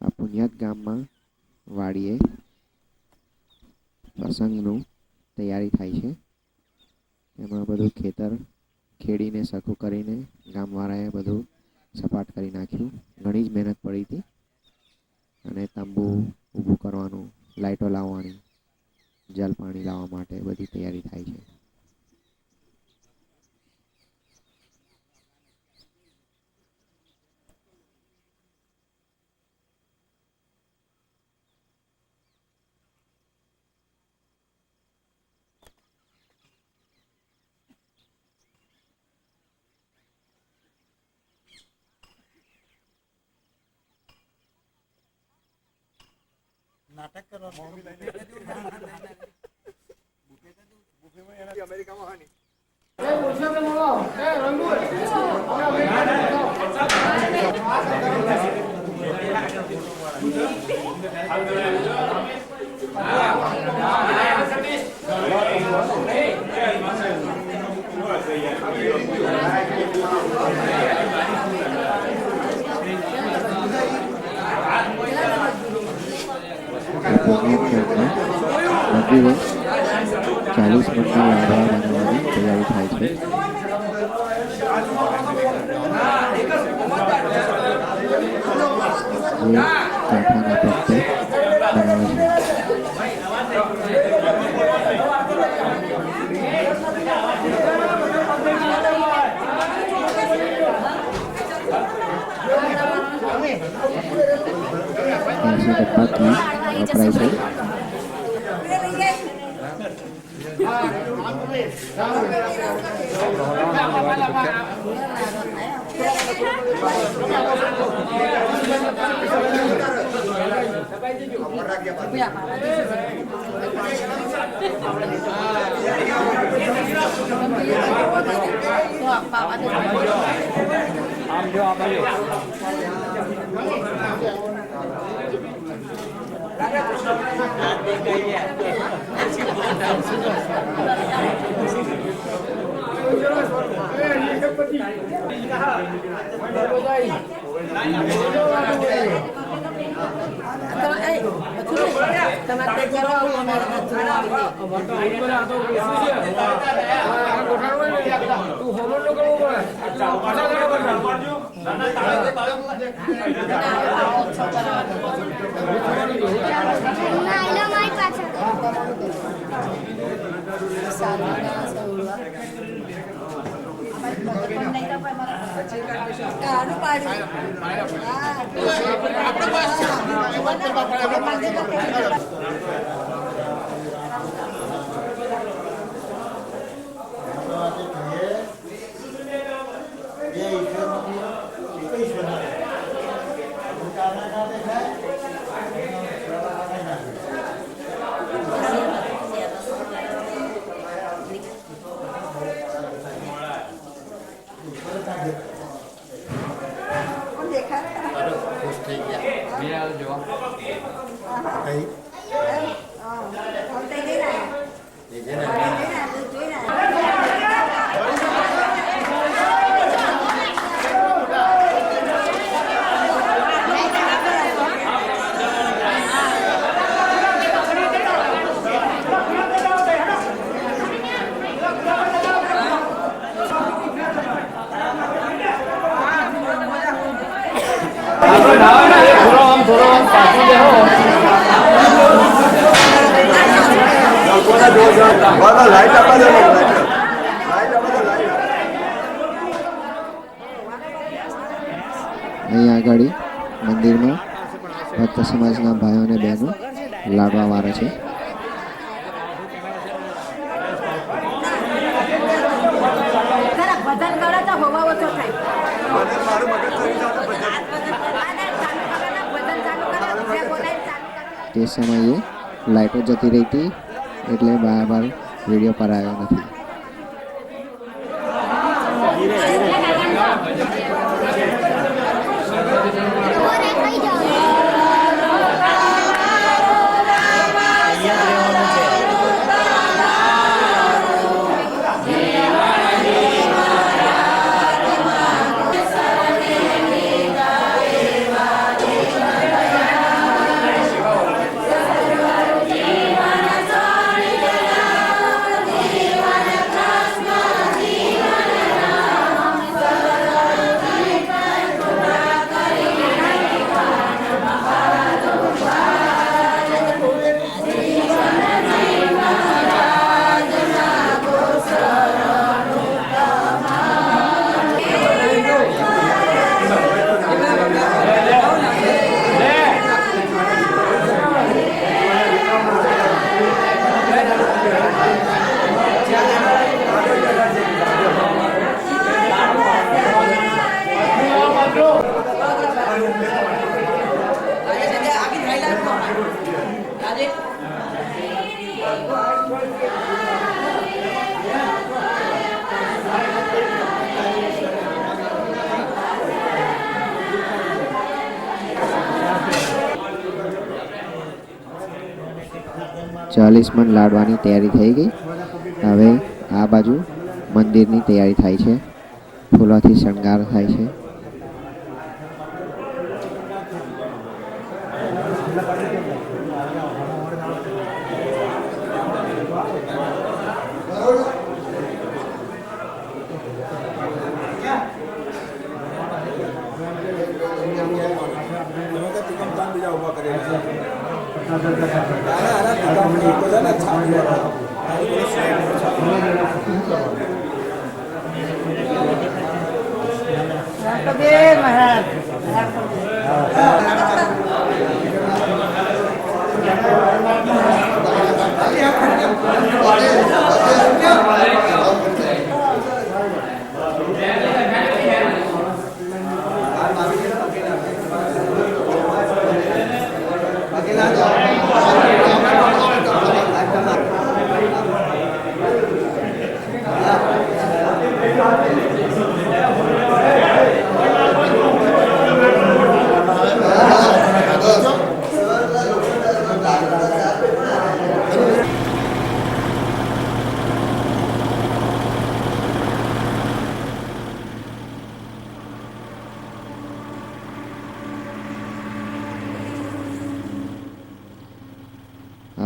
આ પુનિયાત ગામમાં વાડીએ પ્રસંગનું તૈયારી થાય છે. એમાં બધું ખેતર ખેડીને સરખું કરીને ગામવાળાએ બધું સપાટ કરી નાખ્યું. ઘણી જ મહેનત પડી હતી અને તંબુ ઊભું કરવાનું, લાઇટો લાવવાની, જલ પાણી લાવવા માટે બધી તૈયારી થાય છે. નાટક કરવા અમેરિકામાં હાની મંદિરે 40 મણના લાડવા બનાવવાની તૈયારી થાય છે. જે કાંઠાના પત્તે બનાવે છે. વપરાય છે. આમ જો આ બાજુ લાઈટ આપવા દે, લાઈટ આપવા દે, લાઈટ. અહીંયા આગળ મંદિરમાં ભક્ત સમાજના ભાઈઓ અને બહેનો લાડવા વારે છે. ભજન કરો તો હોવા ઓછો થાય. મારું મગજ થઈ જાય તો બધા તે સમયે લાઇટો જતી રહી હતી એટલે બરાબર વિડીયો પર આવ્યો નથી. ચાલીસ મણ લાડવાની તૈયારી થઈ ગઈ. હવે આ બાજુ મંદિરની તૈયારી થાય છે. ફૂલોથી શણગાર થાય છે.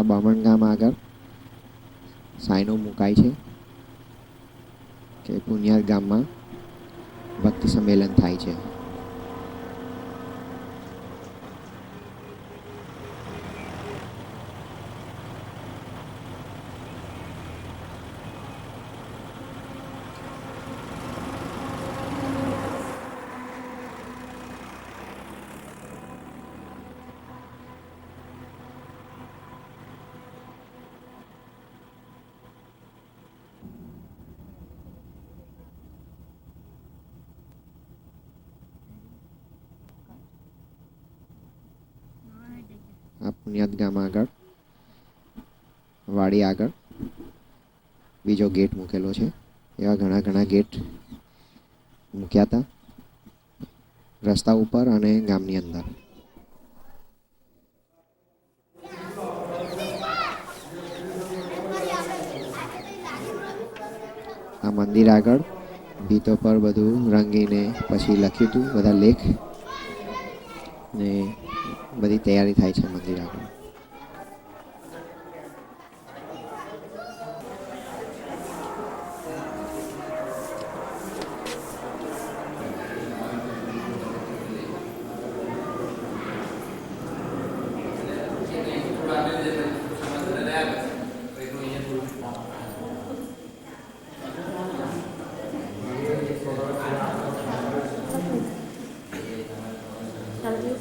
આ બામણ ગામ આગળ સાઈનો મુકાય છે કે પુનિયાદ ગામમાં ભક્તિ સંમેલન થાય છે. આ પુનિયાદ ગામ આગળ વાડી આગળ બીજો ગેટ મૂકેલો છે. એવા ઘણા ગેટ મૂક્યા હતા રસ્તા ઉપર અને ગામની અંદર. આ મંદિર આગળ ભીતો પર બધું રંગીને પછી લખ્યું હતું બધા લેખ ને બધી તૈયારી થાય છે મંદિર આગળ. जो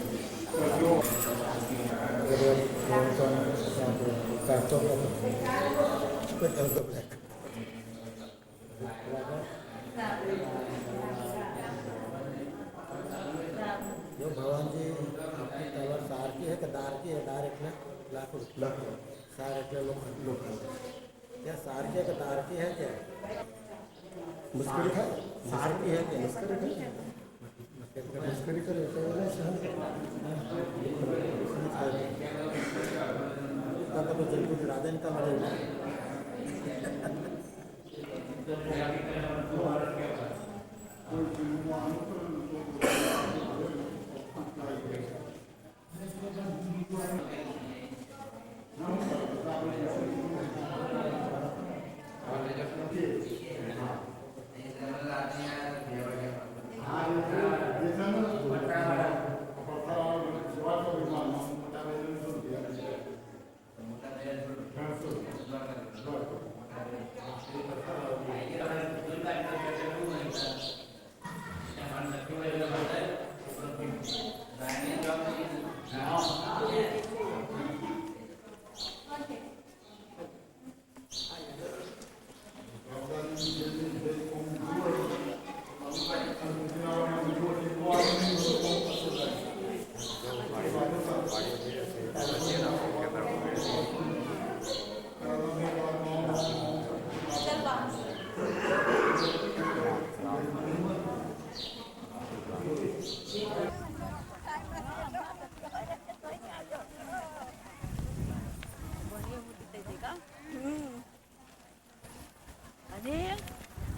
भगवान जी आपकी तलवार सार की है कि दार की है? दार એટલે લાકડું, સાર એટલે લોખંડ. क्या सार की है कि दार की है? क्या मुस्करी है? सार की है क्या? मुस्करी करे तो जल्दी राधन का मरेगा.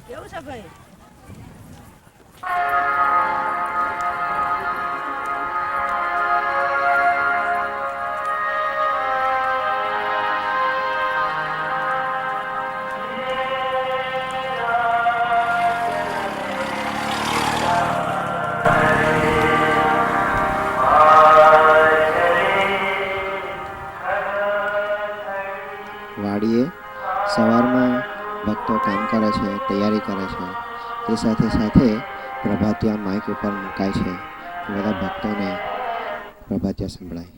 કેવું છે ભાઈ? વાડીએ સવારમાં ભક્તો કામ કરે છે, તૈયારી કરે છે. તે સાથે સાથે પ્રભાતિયા માઇક ઉપર મુકાય છે. બધા ભક્તોને પ્રભાતિયા સંભળાય.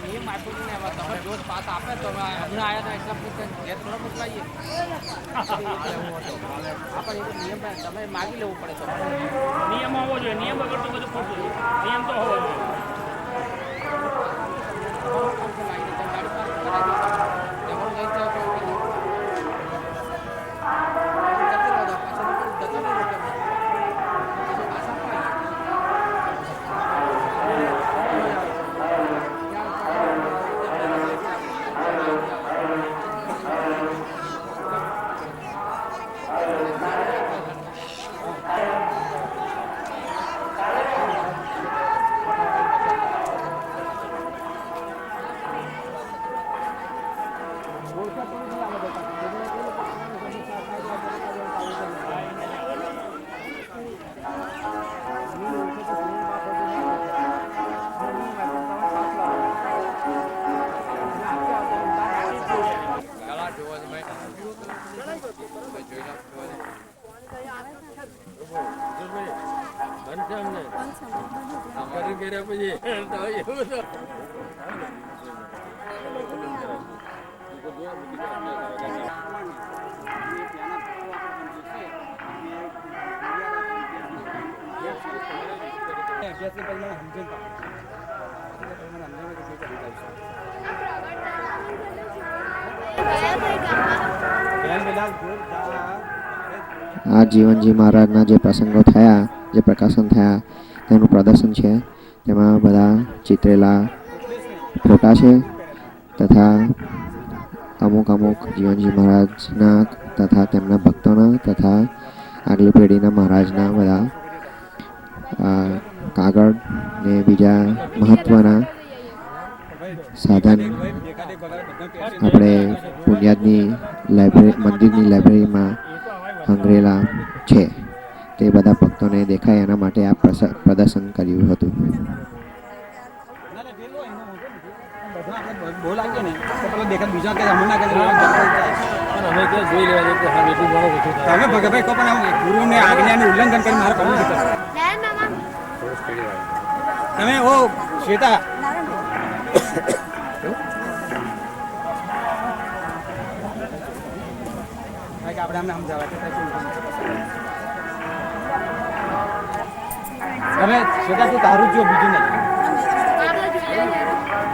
નિયમ આપ્યો ને એમાં તમે રોજ પાસ આપે તો હમણાં આવ્યા હતા એટલા પૂછે ઘેર થોડા મોકલાઈએ આપણે એ નિયમ તમે માગી લેવું પડે તો નિયમ હોવો જોઈએ. નિયમ વગર તો બધું ખોટું છે. નિયમ તો હોવો જોઈએ. આ જીવનજી મહારાજના જે પ્રસંગો થયા, જે પ્રકાશન થયા તેનું પ્રદર્શન છે. તેમાં બધા ચિતરેલા ફોટા છે તથા અમુક જીવનજી મહારાજના તથા તેમના ભક્તોના તથા આગલી પેઢીના મહારાજના બધા કાગળ ને બીજા મહત્ત્વના સાધન આપણે પુણ્યાદની લાઇબ્રેરી મંદિરની લાઇબ્રેરીમાં હંગરેલા છે તે બધા ભક્તોને દેખાય એના માટે આ પ્રદર્શન કર્યું હતું. ગુરુને આજ્ઞાનું ઉલ્લંઘન કરી મારે કરવું છે. તમે ઓ શ્વેતા આપણે અમને સમજાવવા તમે શ્વેતા તું તારું જ જો બીજું નહીં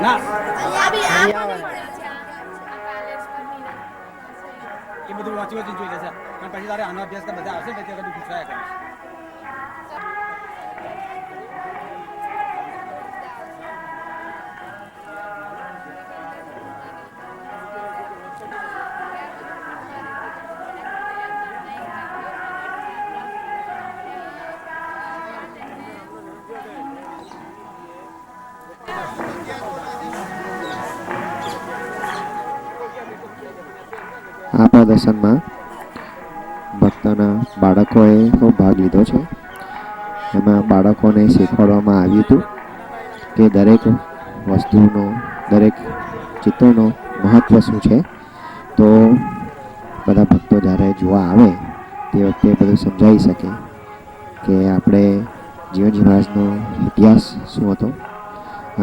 ના એ બધું વાંચી જોઈ લેશે પણ પછી તારે આનો અભ્યાસ બધા આવશે ને ત્યાં બધું પૂછાયા કરીશ. આ પ્રદર્શનમાં ભક્તોના બાળકોએ ખૂબ ભાગ લીધો છે. એમાં બાળકોને શીખવાડવામાં આવ્યું હતું કે દરેક વસ્તુનો દરેક ચિત્રનો મહત્ત્વ શું છે. તો બધા ભક્તો જ્યારે જોવા આવે તે વખતે બધું સમજાવી શકે કે આપણે જીવનજી મહારાજનો ઇતિહાસ શું હતો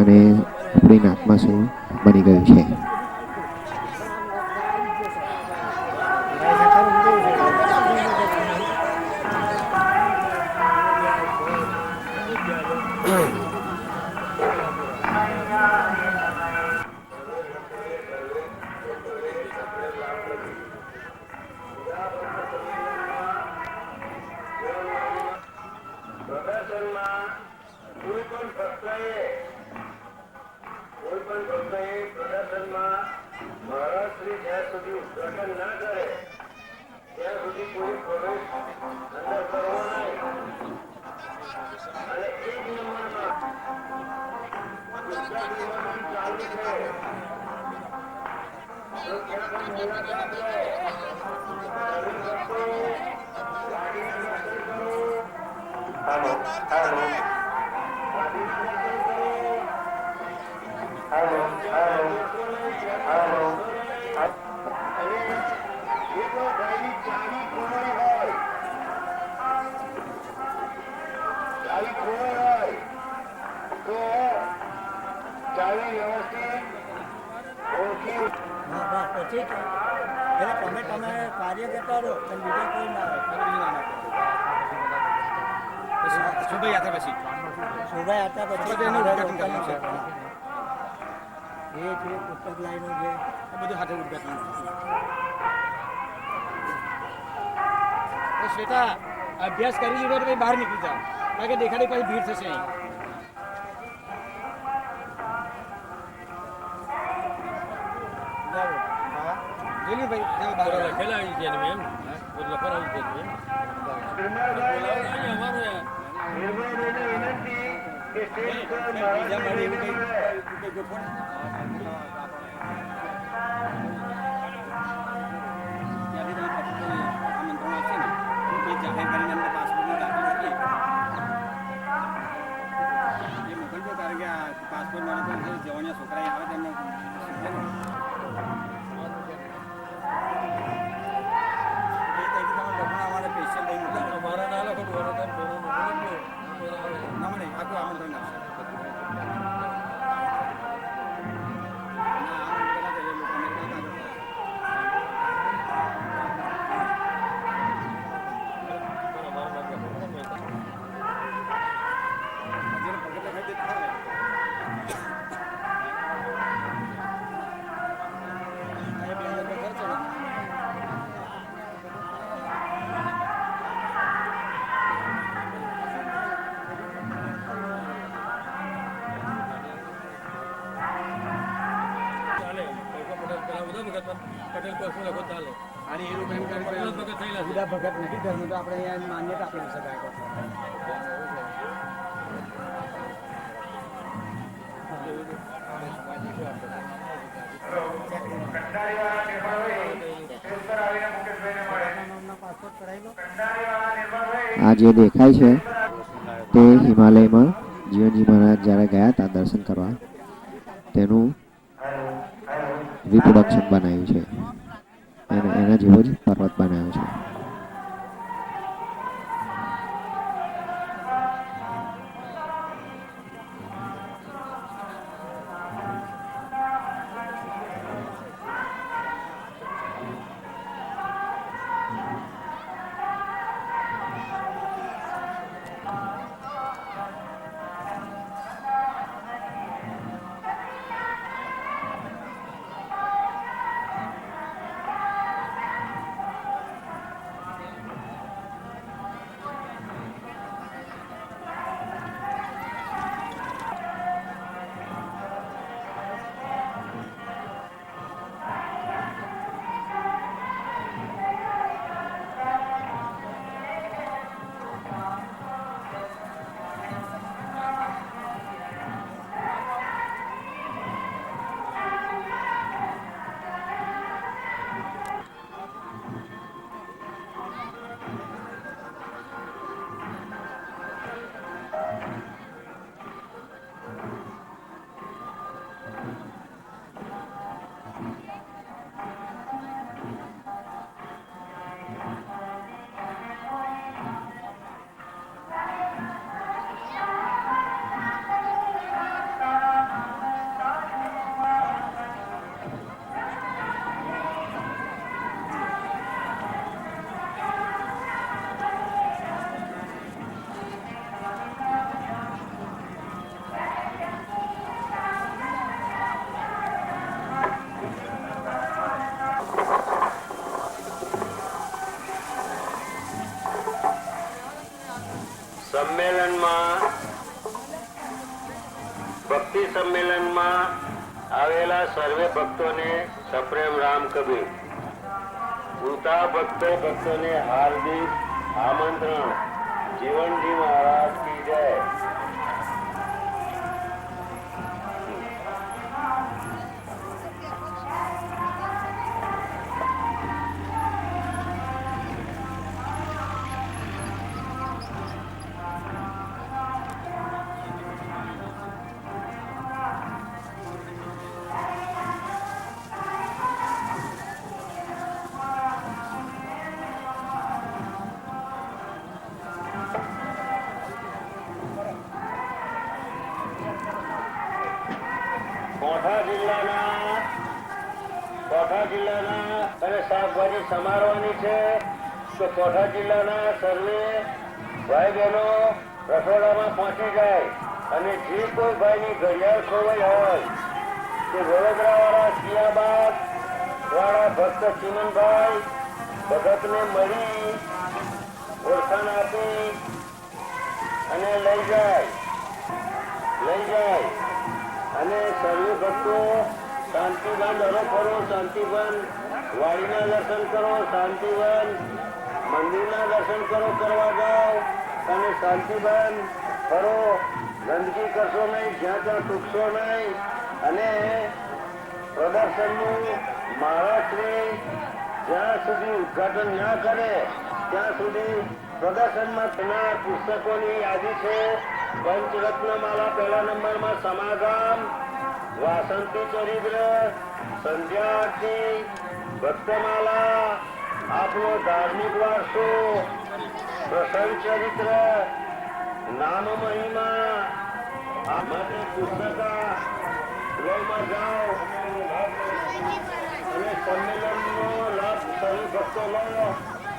અને આપણી નાતમાં શું બની ગયું છે. તમે કાર્ય કરતા રહો પણ બીજા કોઈ ના શોભાયાત્રા પછી એ છે પુસ્તક લાઈનો છે એ બધું હાથે ઉદ્ઘાટન. શ્વેતા અભ્યાસ કરી લીધો તો બહાર નીકળી જાઓ કારણ કે દેખાડી પછી ભીડ થશે અહીં. જવાનિયા છોકરા આવે તેમને અમારા ના લોકો ના મને આખું આમંત્રણ આપશે. અને એ લોકો એમ કરે જુદા ભગત નથી ધર્મ તો આપણે અહીંયા માન્યતા આપી શકાય. આ જે દેખાય છે તે હિમાલયમાં જીવનજી મહારાજ જ્યારે ગયા હતા દર્શન કરવા તેનું રિપ્રોડક્શન બનાવ્યું છે અને એના જેવો જ પર્વત બનાવ્યો છે. સંમેલનમાં ભક્તિ સંમેલનમાં આવેલા સર્વે ભક્તોને સપ્રેમ રામ કબીર. ઉતા ભક્તોને હાર્દિક આમંત્રણ. જીવનજી મહારાજ કી જય. કોઠા જિલ્લાના અને શાકભાજી સમારવાની છે તો કોઠા જિલ્લાના સર્વે ભાઈ બહેનો રસોડામાં પહોંચી જાય અને જે કોઈ ભાઈની ઘડિયાળ ખોવાઈ હોય તે વડોદરા વાળા સિયાબાદ વાળા ભક્ત ચિમનભાઈ ભગતને મળી ઓળખાણ આપી અને લઈ જાય અને સર્વે ભક્તો શાંતિવન ડરો ફરો, શાંતિવન વાડીના દર્શન કરો, શાંતિવન મંદિરના દર્શન કરવા જાઓ અને શાંતિવન ફરો. ગંદકી કરશો નહીં, જ્યાં ત્યાં તૂટશો નહીં અને પ્રદર્શનનું મહારાષ્ટ્રી જ્યાં સુધી ઉદઘાટન ના કરે ત્યાં સુધી પ્રદર્શનમાં તેના પુસ્તકોની યાદી છે. પંચરત્નમાલા પહેલા નંબરમાં સમાગમ, વાસંતી ચરિત્ર, સંધ્યા આરતી, ભક્તમાલા, આપણો ધાર્મિક વારસો, પ્રસંગ ચરિત્ર, નામ મહિમા આ માટે પુસ્તકાલયમાં જાઓ અને સંમેલનનો લાભ સર્વે ભક્તો લો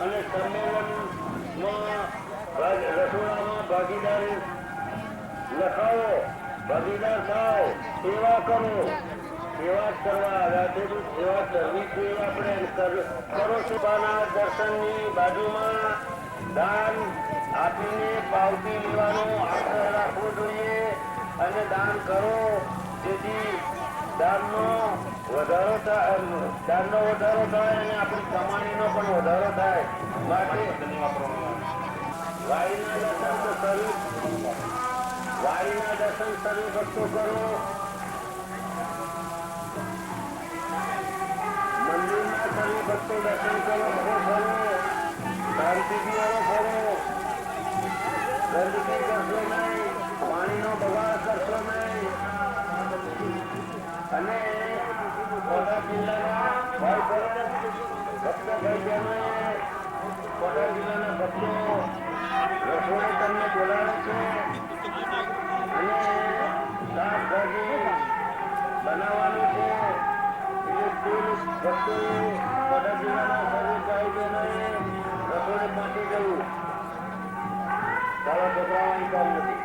અને સંમેલનમાં રસોડામાં ભાગીદારી લખાવો, ભાગીદાર થાવ, સેવા કરો. સેવા કરવા રાધેની સેવા કરવી જોઈએ. આપણે કરો સુભાના દર્શનની બાજુમાં દાન આપીને પાવતી લેવાનો આગ્રહ રાખવો જોઈએ અને દાન કરો જેથી દાનનો વધારો થાય અને આપણી કમાણીનો પણ વધારો થાય. માટે વાડીના દર્શન સર્વે ભક્તો કરો, મંદિરના સર્વે ભક્તો દર્શન કરો, ફરો શાંતિથી ફરો ગંદકી કરશો નહીં, પાણીનો બગાડ કરશો નહીં. અને બોટાદ જિલ્લાના ભાઈ ભક્તો ભાઈ બહેનોએ બોટાદ જિલ્લાના ભક્તો રસોઈ તમને બોલાવે છે અને શાકભાજી બનાવવાનું છે. ભક્તોએ બોટાદ જિલ્લાના સર્વે ભાઈ બહેનોએ રસોઈ પહોંચી જવું. ચાલો ગભરાવાની કામ નથી.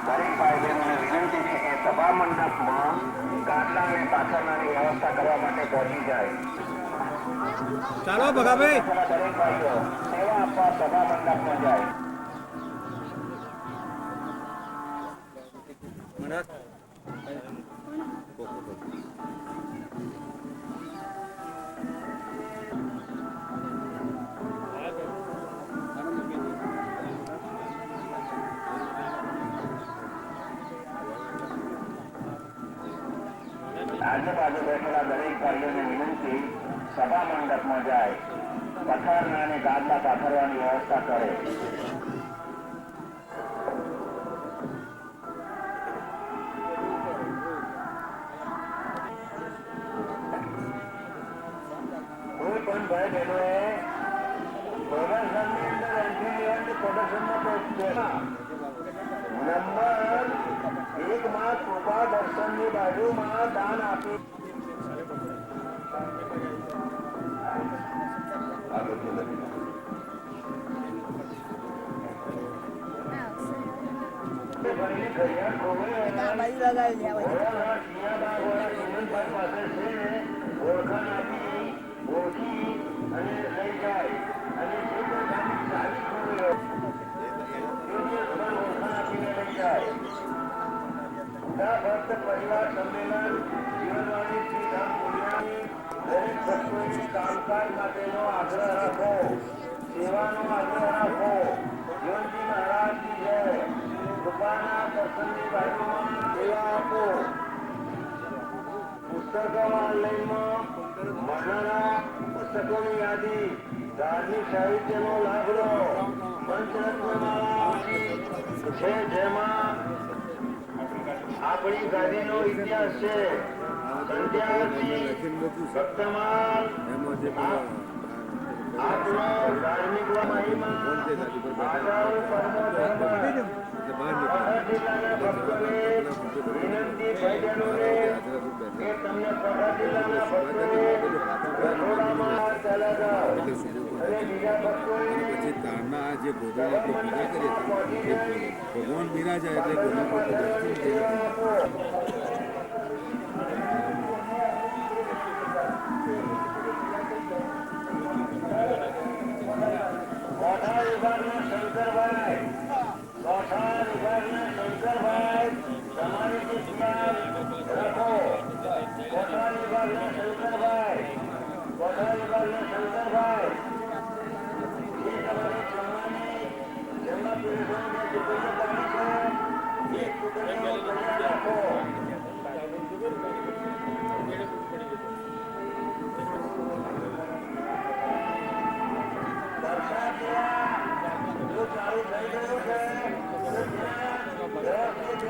દરેક ભાઈ બહેનોને વિનંતી છે કે સભા મંડપમાં કાંટા અને પાથરણાની વ્યવસ્થા કરવા માટે પહોંચી જાય. ચાલો ભગાભાઈ. દરેક ભાઈઓ સેવા આપવા સભા મંડપમાં જાય. આજુબાજુ બેઠેલા દરેક ભાઈઓને વિનંતી સભા મંડપમાં જાય. પથારના અને ગાદલા પાથરવાની વ્યવસ્થા કરે. કોઈ પણ ભાઈ બહેનોએ પ્રદર્શનની અંદર એન્ટ્રી લેવાની પ્રદર્શનમાં નંબર 1 માં કૃપા દર્શનની બાજુમાં દાન આપી ઓળખાણ આપી ઓળખી અને લઈ જાય અને જે કોઈ ગાડી ચાલી ખોલ્યો ઓળખાણ આપીને લઈ જાય. ભક્ત પરિવાર સંમેલન જીવનવાણી શ્રી રામ પુણ્યાની દરેક ભક્તોની કામકાજ માટેનો આગ્રહ રાખો, સેવાનો આગ્રહ રાખો. જીવનજી મહારાજની જય. કૃપાના દર્શનની બાજુમાં સેવા આપો. પુસ્તકાલયમાં મળનારા પુસ્તકોની યાદી, ધાર્મિક સાહિત્યનો લાભ લો. મંત્રત્નમાળા છે જેમાં આપણી ગાદીનો ઇતિહાસ છે. સંધ્યાઆરતી, ભક્તમાલ, આપનો ધાર્મિક મહિમા, આદર પરમો ધર્મ. પથાર જિલ્લાના ભક્તોને વિનંતી ભાઈબહેનોને કે તમને પથાર જિલ્લાના ભક્તોને રસોડામાં ચાલ્યા જાઓ અને બીજા ભક્તોને ભગવાન બિરાજા એટલે કોઠા વિભાગના શંકરભાઈ, કોઠા વિભાગના શંકરભાઈ, તમારી જે ધ્યાન રાખો. કોઠા વિભાગના શંકરભાઈ, કોઠા વિભાગના શંકરભાઈ, જે તમારી જમવાની જમવા પીરસવાની જે ટુકડીઓ પાડી છે એ ટુકડીઓ તૈયાર રાખો. વરસાદ જો ચાલુ થઈ ગયો છે તો ત્યાં વ્યવસ્થિત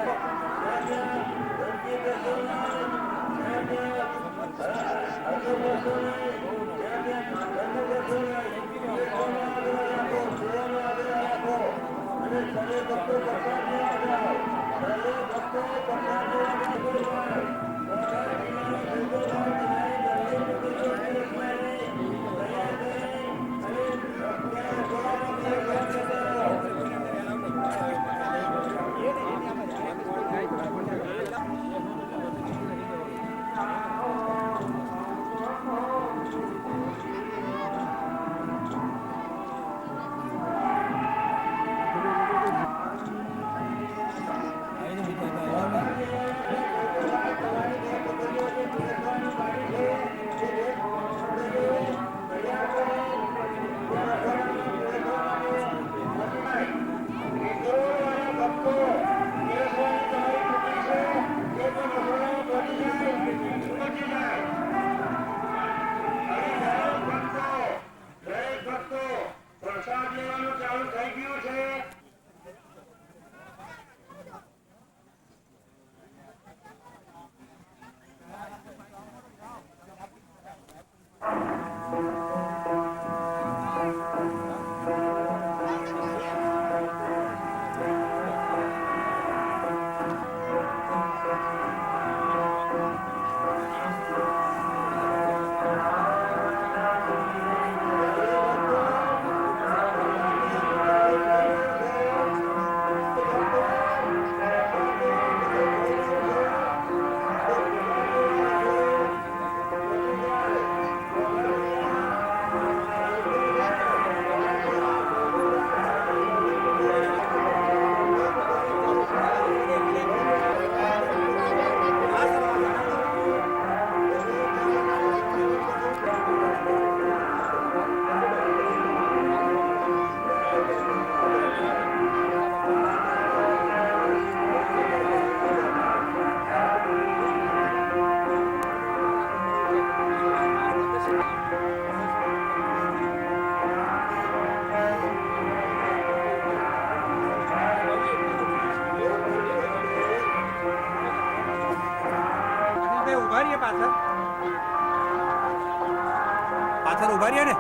પાછળ ઉભા રહ્યા ને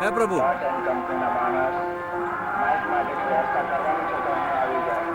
હે પ્રભુ કંપનીના માણસ નાઇટ માટે વ્યવસ્થા કરવાની છે તો અહીં આવી જાય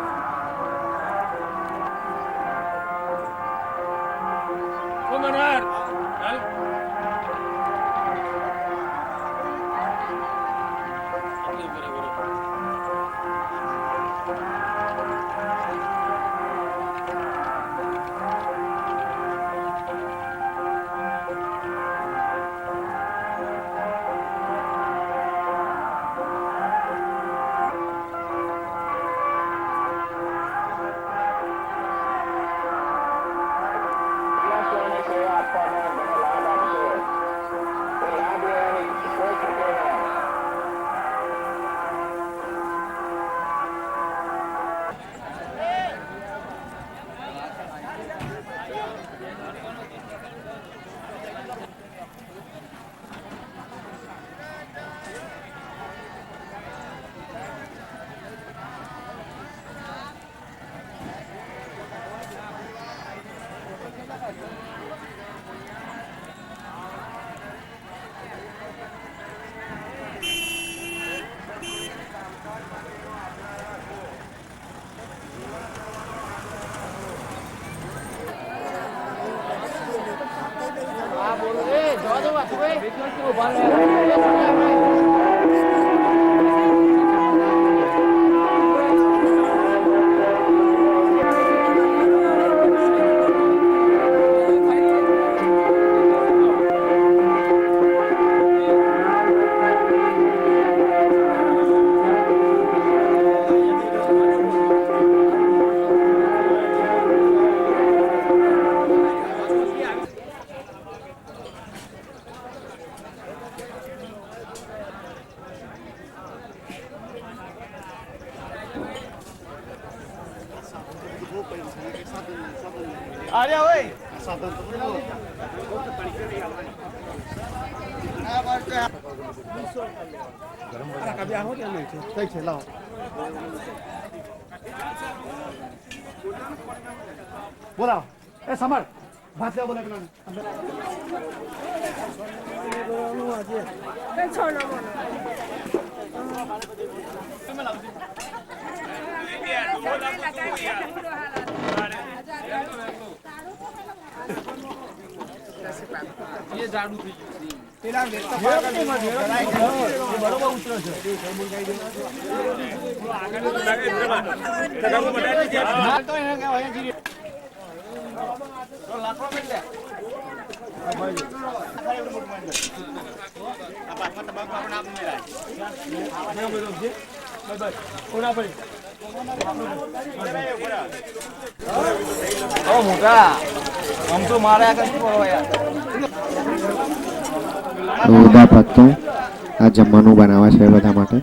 બોલાવો એ સાંભળ ભાત લેવા બોલા પેલા બરોબર ઉતરો છે મોટા આમ તો મારે આગળ શું કરો યાર બધા ભક્તો આ જમવાનું બનાવે છે બધા માટે.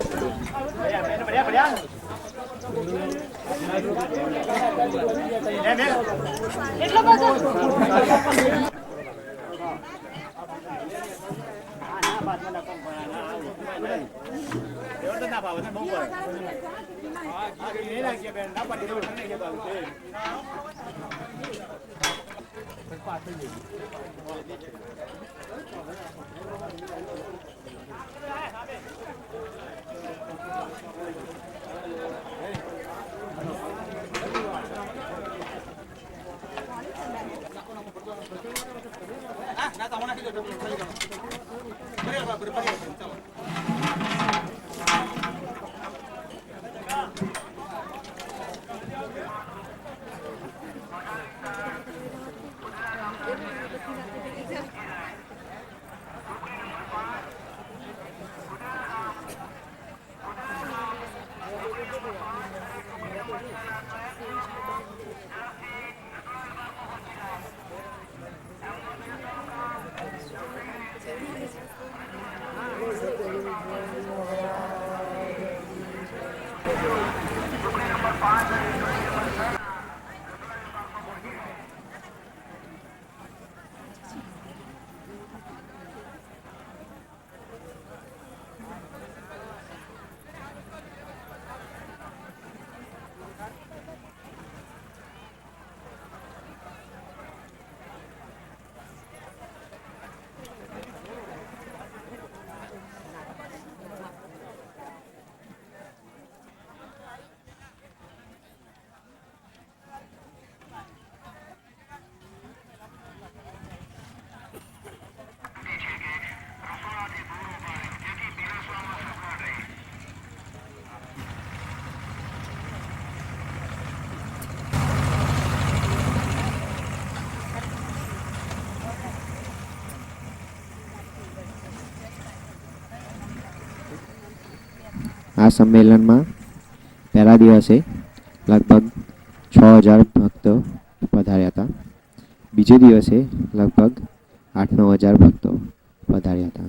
આ સંમેલનમાં પહેલા દિવસે લગભગ 6000 ભક્તો પધાર્યા હતા. બીજે દિવસે લગભગ 8-9 હજાર ભક્તો પધાર્યા હતા.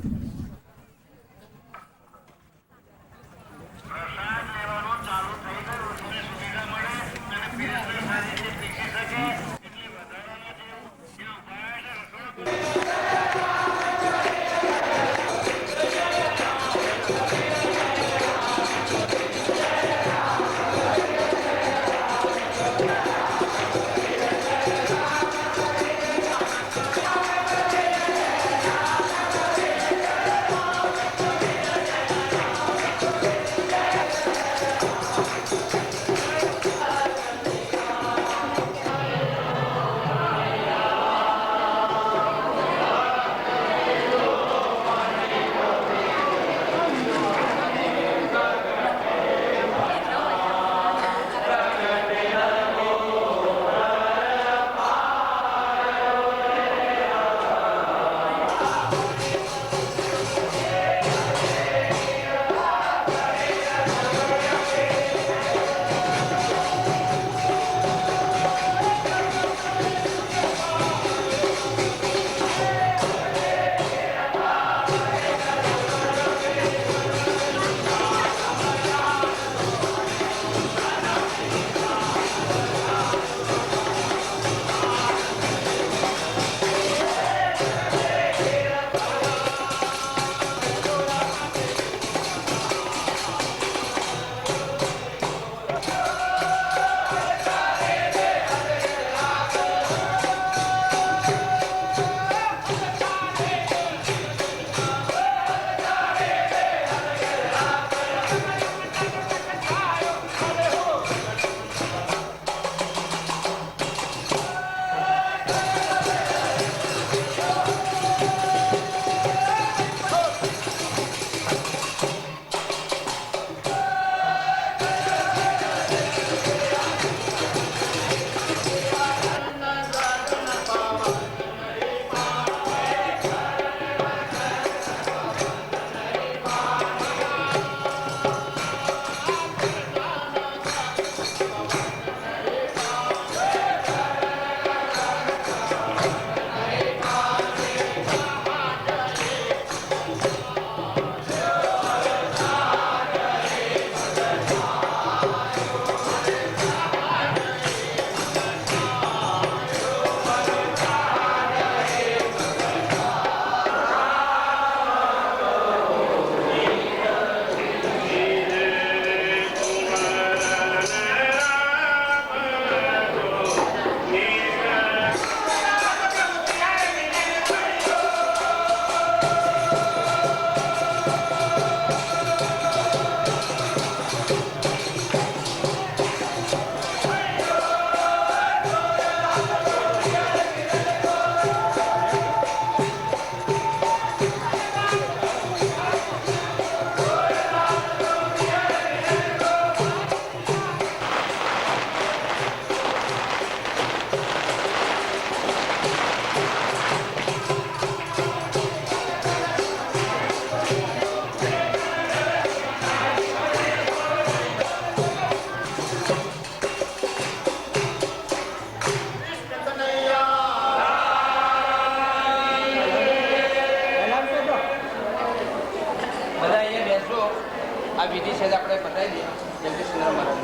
આ વિધિ છે આપણે બતાવી દઈએ જગદીશ ચંદ્ર મહારાજ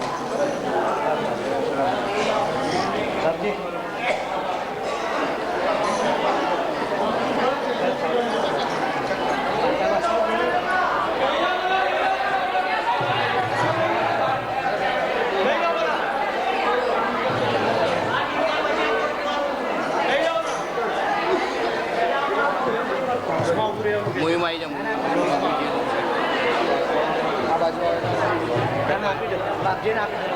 મૂવીમાં આવી જાઉં આ બાજુ આપી દો બાપજીને આપી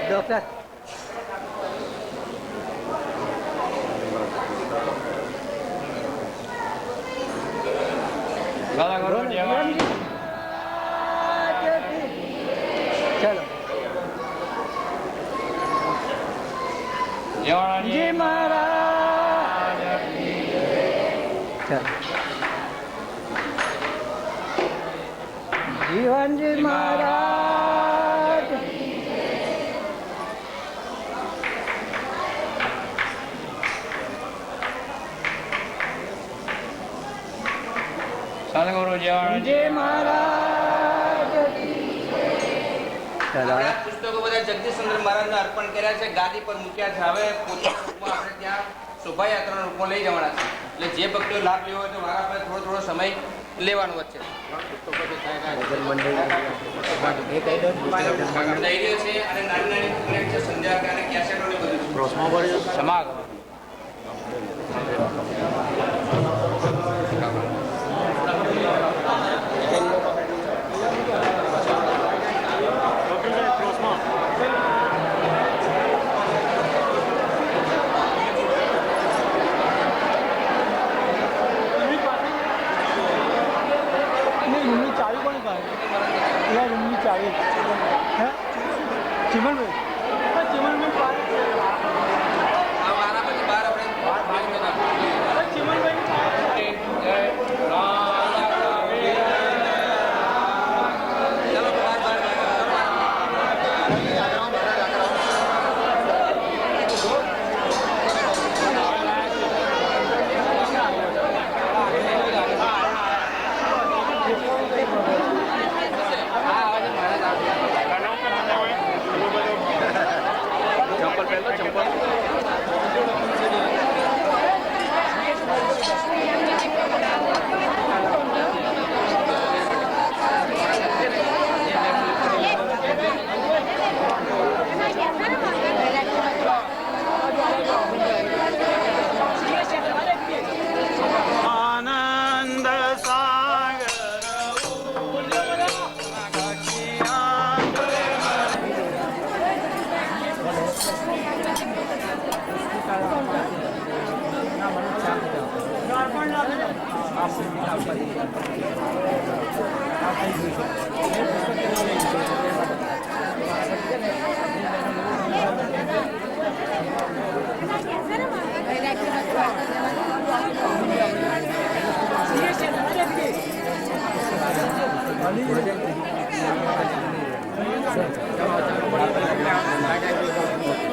ડોક્ટર જીવનજી મહારાજ સદગુરુ જીવનજી મહારાજ આ પુસ્તકો બધા જગદીશચંદ્ર મહારાજને અર્પણ કર્યા છે, ગાદી પર મૂક્યા છે. હવે પોતાના રૂપમાં આપણે ત્યાં શોભાયાત્રાના રૂપમાં લઈ જવાના છે. એટલે જે ભક્તો લાભ લેવો હોય તો મારા પાસે થોડો થોડો સમય લેવાનો વચ્ચે ધૈર્ય છે અને નાની નાની બુકલેટ છે, સંધ્યા અને કેસેટો ને બધું સમાગમ.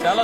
ચાલો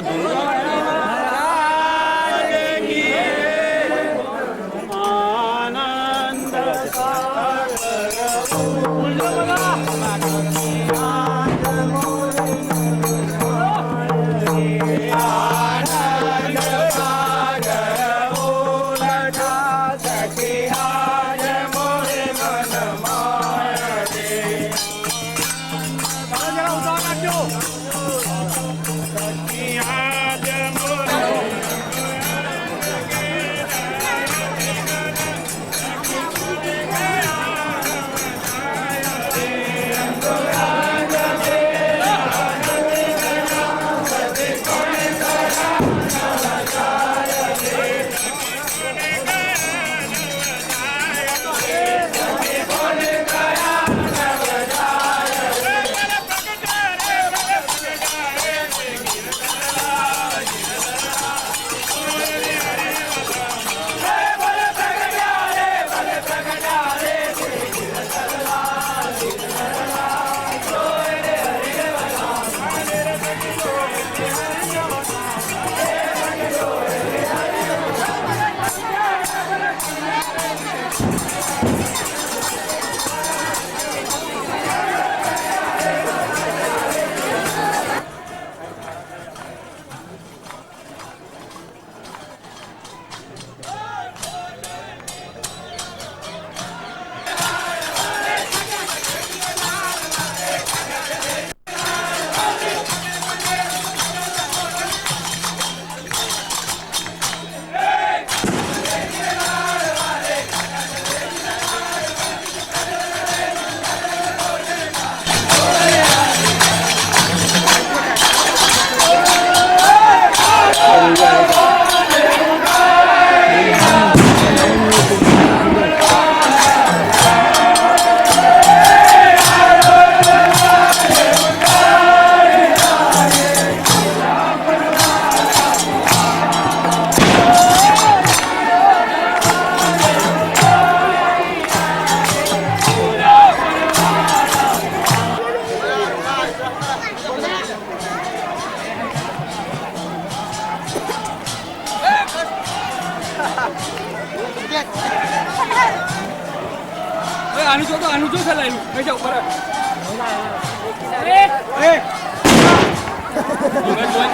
નાનું જો છે લાઈનું થઈ જાવ ઉપર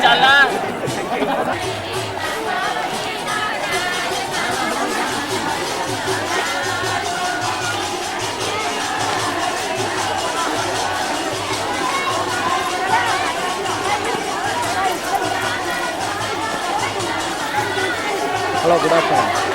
ચાલા Hello, good afternoon.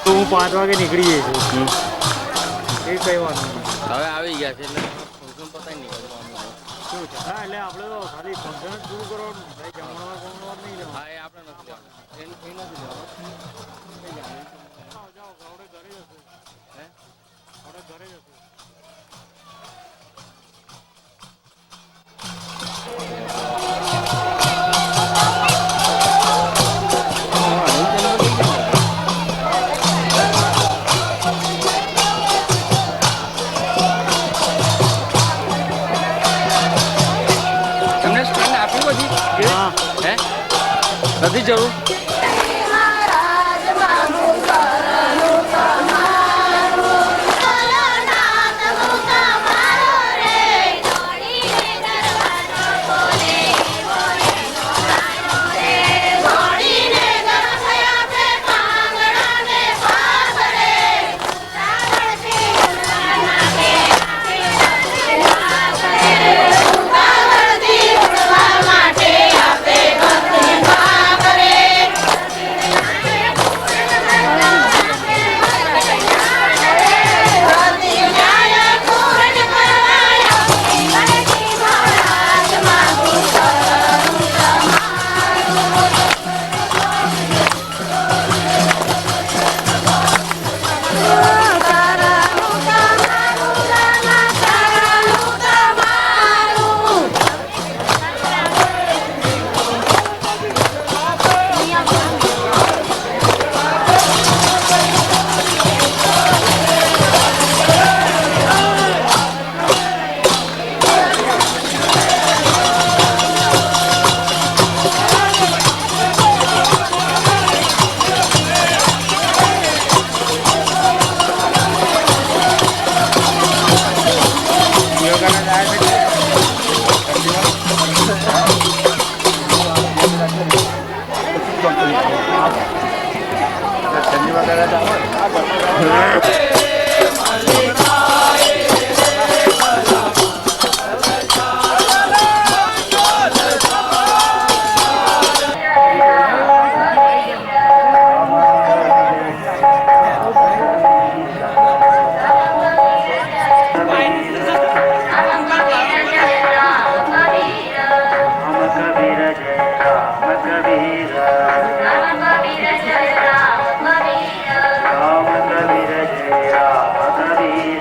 તો હું 5 વાગે નીકળી જઈશ એ કઈ વાત નહીં હવે આવી ગયા છે એટલે ફંક્શન પતાવી નીકળવાનું શું છે હા એટલે આપણે તો ખાલી ફંક્શન જ પૂરું કરવાનું ભાઈ જમણવા નહીં લેવાનું હા એ આપણે નથી લેવાનું એ નથી લેવાનું જાઓ આપણે ઘરે જશું હે આપણે ઘરે જશું તમને સ્ટેન્ડ આપ્યું પછી હા હે નથી જરૂર રામ કબીર જય રામ કબીર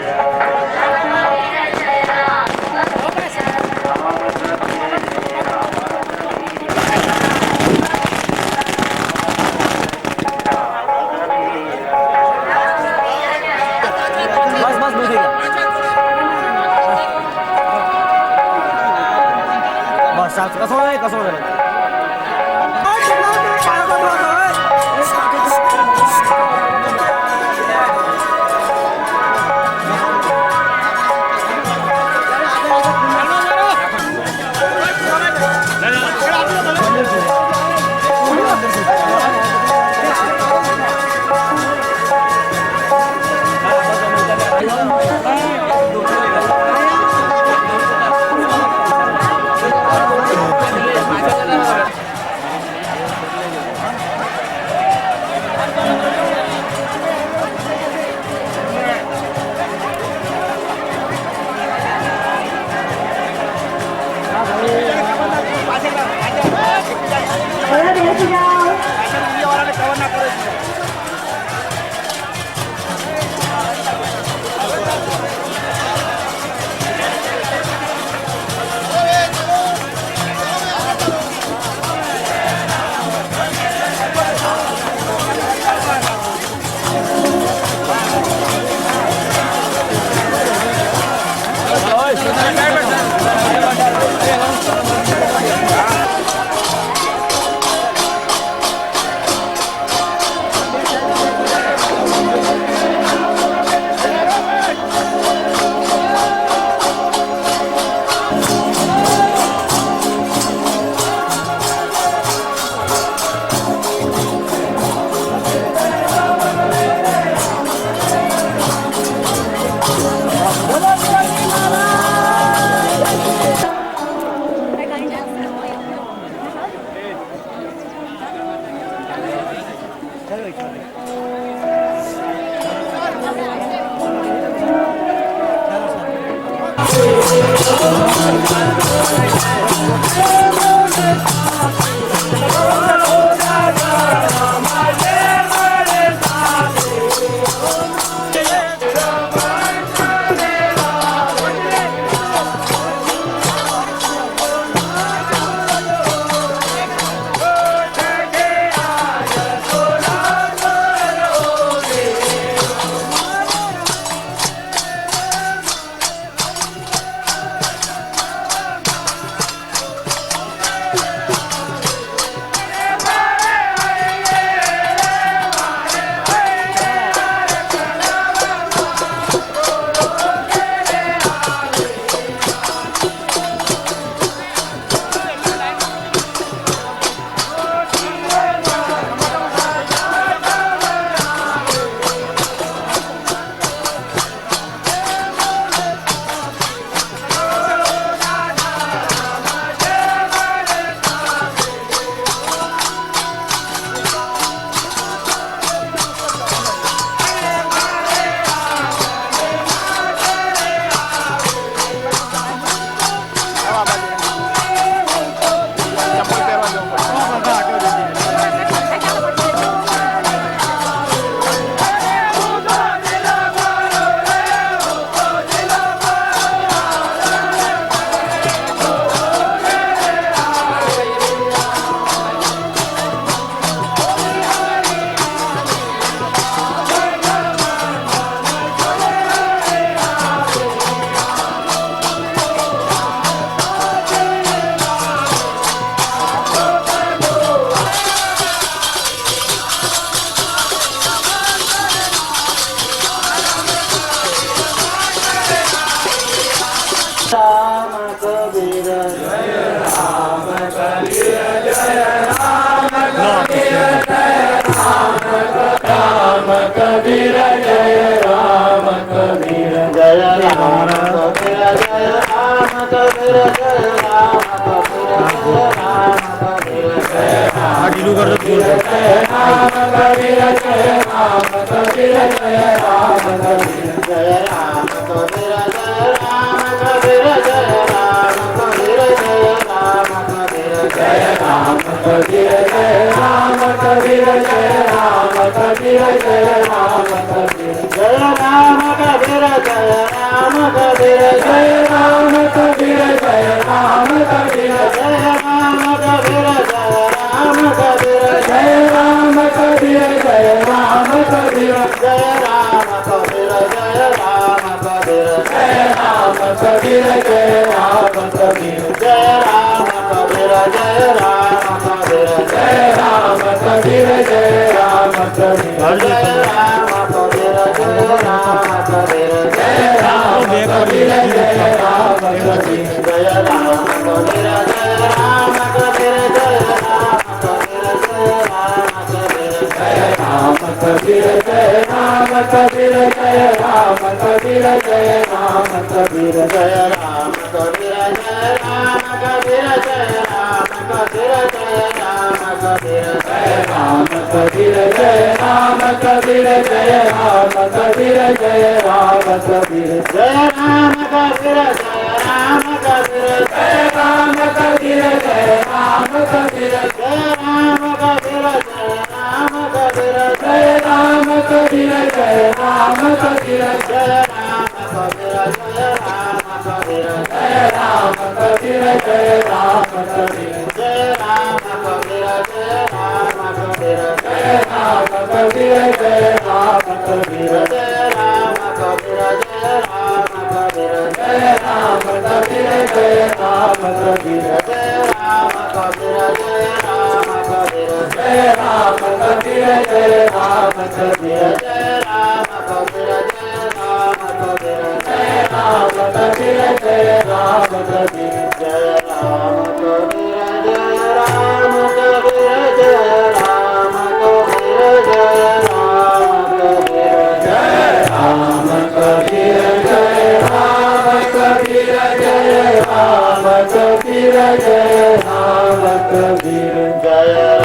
जय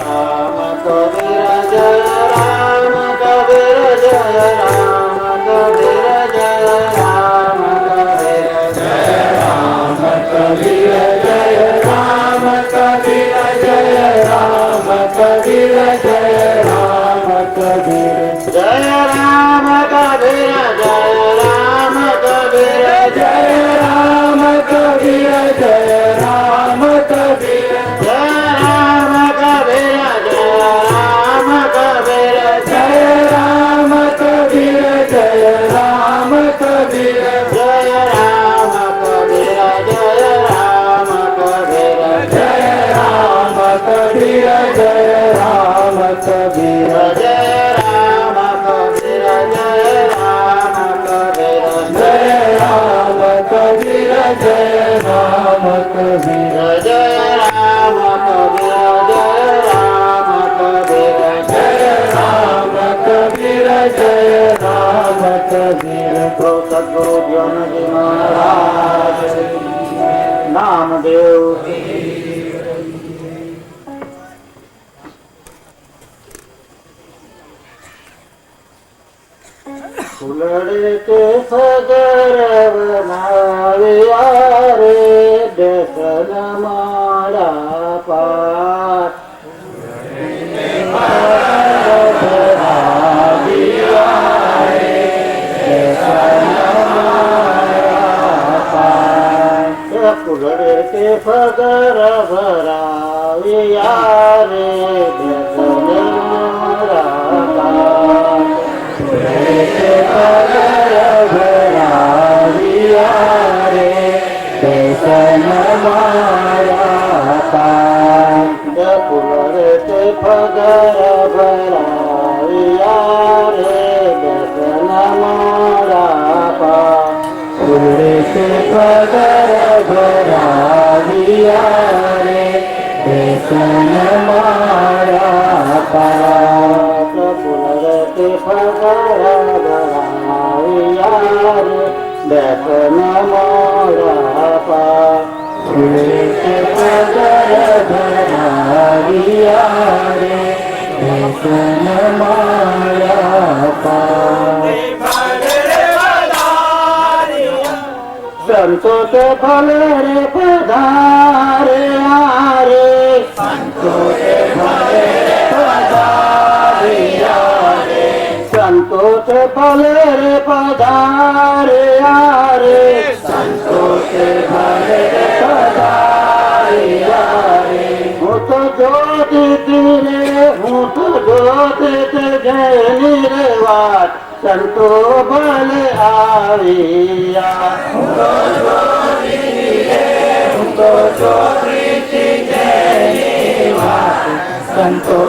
राम कबीर जय राम सद्गुरु ज्ञान जी महाराज नामदेव फुलड़े के फगर बनाविया रे दर्शन मारा पाठ फुलड़े के फगर भराविया रे दर्शन मारा पाठ दर्शन मारा पाठ फुलड़े के फगर भराविया रे दर्शन मारा पाठ फुलड़े के फगर भराविया रे दर्शन मारा पाठ फुलड़े के फगर भराविया रे दर्शन मारा पाठ फुलड़े के फगर भराविया रे दर्शन मारा पाठ संतोष फल रे पधारे आरे संतोष फल रे पधारे आरे संतोष फल रे पधारे आरे संतोष फल रे पधारे आरे हूँ तो ज्योति तेरे हूँ तो ज्योति जय निर्वात संतो बल आविया तो संतो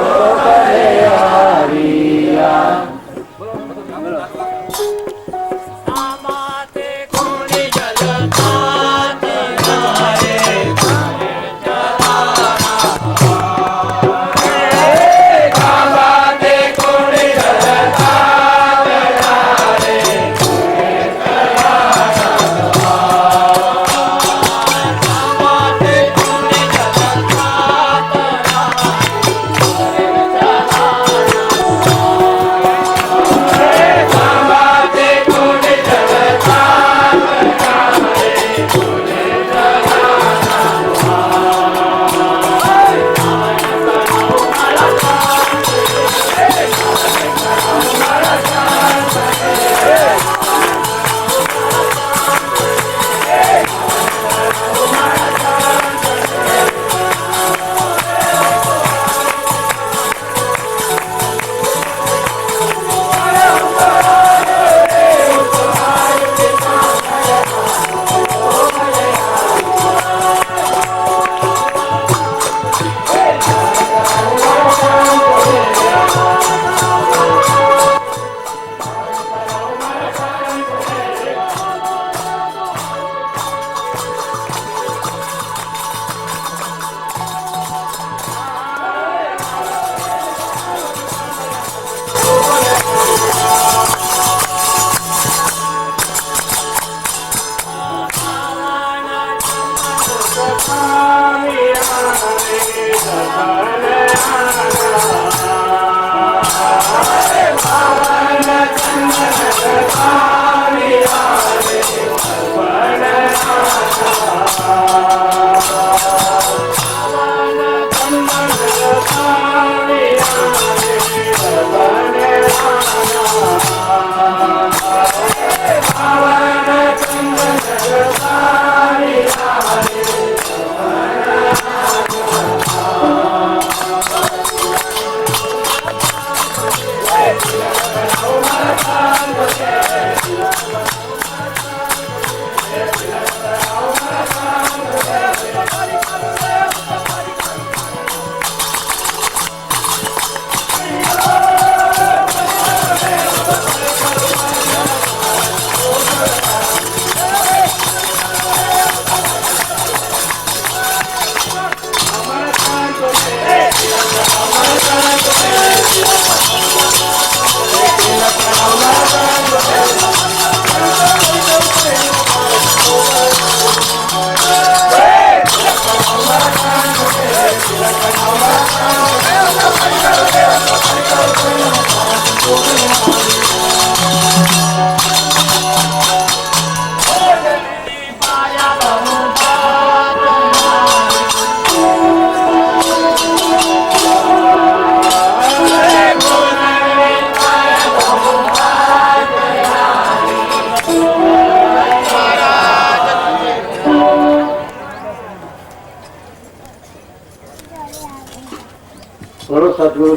बल आविया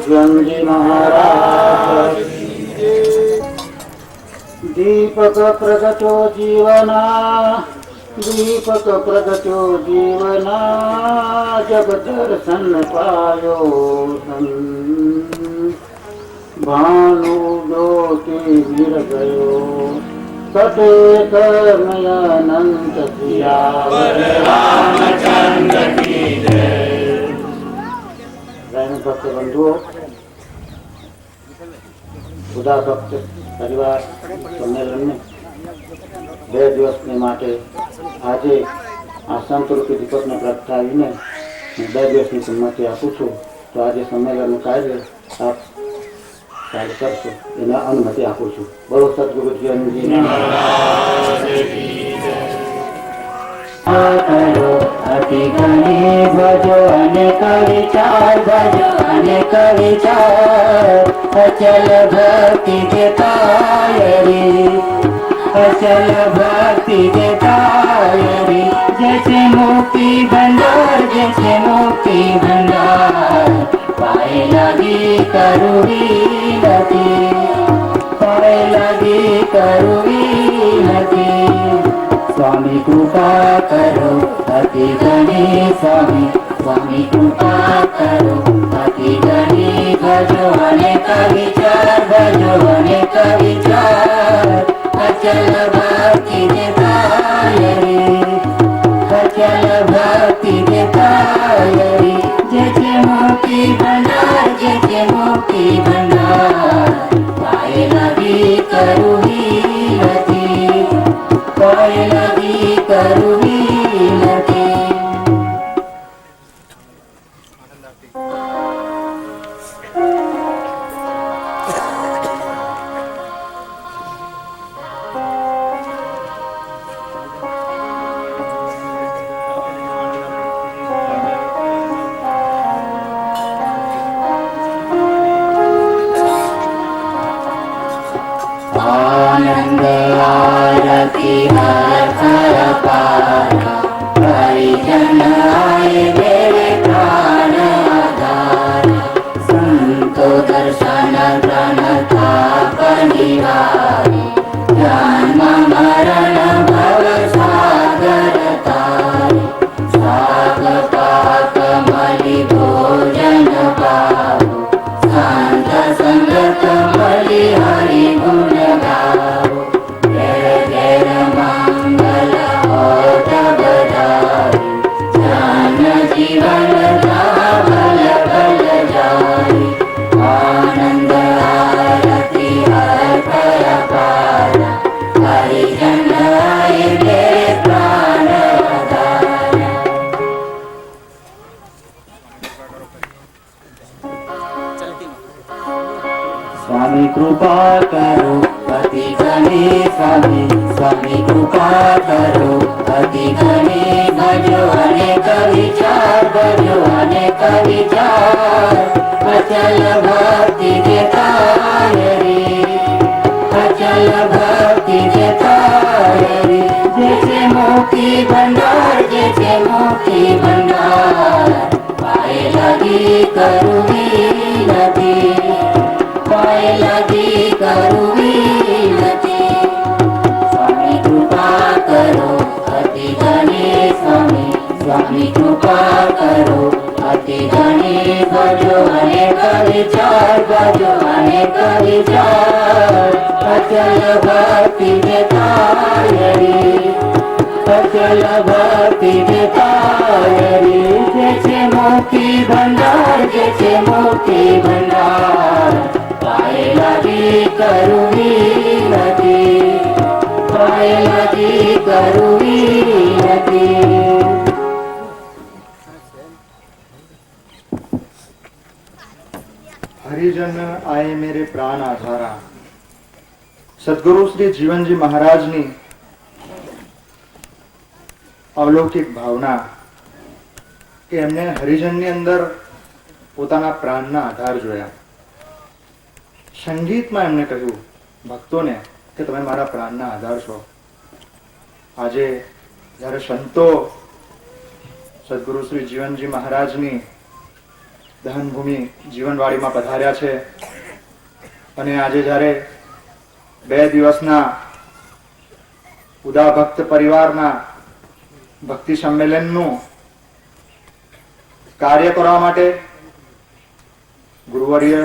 જીવનજી મહારાજ દીપક પ્રગટો જીવના દીપક પ્રગટો જીવના જગ દર્શન પાયો ભાનુ જ્યોતિ વીર ગયો કટે કર્મયાનંત સિયાવર રામચંદ્ર કી જય. રાયણ ભક્ત બંધુઓ, ખુદા ભક્ત પરિવાર સંમેલનને 2 દિવસને માટે આજે આ સંતરૂપી દીપકને પ્રગટાવીને 2 દિવસની સંમતિ આપું છું. તો આજે સંમેલનનું કાર્ય આપ ચાલુ કરશો એને અનુમતિ આપું છું. બોલો સદગુરુ જીવનજી અતિ ગણી ભજો અને કવિચાર ભજો અને કવિચાર અચલ ભક્તિ દેતાયરી અચલ ભક્તિ દેતાયરી જૈસે મુક્તિ ભંડાર જૈસે મુક્તિ ભંડાર પાય લાગી કરુવી નથી પાય લાગી કરુવી નથી. સ્વામી કૃપા કરો અતિ ગણી સ્વામી સ્વામી કૃપા કરો અતિ ગણી ભજો અને કવિચાર ભજો અને કવિચાર અચલ ભક્તિ દેતાયરી અચલ ભક્તિ દેતાયરી જૈસે મુક્તિ ભંડાર જૈસે મુક્તિ ભંડાર પાય લાગી કરુવી નથી પાય લાગી કરુવી નથી. આનંદ આરતી હર હર પારા હરિજન આય મેરે પ્રાણ આધારા સંતો દર્શન પ્રાણતા પરિવારે જન્મ મરણ ભવ સાગર તારે શાક પાક મળી ભોજન પાવો શાંત સંગત મળી હરિ ગુણ ગાવો ઘેર ઘેર મંગલ હોત બધારી ધન જીવન બલ બલ જારી આનંદ આરતી હર ભય પારા હરિજન આય મેરે પ્રાણ આધારા. સ્વામી કૃપા કરો અતિ ગણી સ્વામી સ્વામી કૃપા કરો અતિ ગણી ભજો અને કવિચાર ભજો અને કવિચાર અચલ ભક્તિ દેતાયરી અચલ ભક્તિ દેતાયરી જૈસે મુક્તિ ભંડાર જૈસે મુક્તિ ભંડાર પાય લાગી કરુવી નથી પાય લાગી કરુવી નથી. સ્વામી કૃપા કરો અતિ ગણી સ્વામી સ્વામી કૃપા કરો અતિ ગણી ભજો અને કવિચાર ભજો અને કવિચાર અચલ ભક્તિ દેતાયરી અચલ ભક્તિ દેતાયરી જૈસે મુક્તિ ભંડાર જૈસે મુક્તિ ભંડાર પાય લાગી કરુવી નથી પાય લાગી કરુવી નથી. હરિજન આય મેરે પ્રાણ આધારા. સદગુરુ શ્રી જીવનજી મહારાજની અલૌકિક ભાવના કે એમને હરિજનની અંદર પોતાના પ્રાણના આધાર જોયા. સંગીતમાં એમને કહ્યું ભક્તોને કે તમે મારા પ્રાણના આધાર છો. આજે જ્યારે સંતો સદગુરુ શ્રી જીવનજી મહારાજની દહનભૂમિ જીવનવાડીમાં પધાર્યા છે અને આજે જ્યારે 2 દિવસના ઉદા ભક્ત પરિવારના ભક્તિ સંમેલનનું કાર્ય કરવા માટે ગુરુવર્ય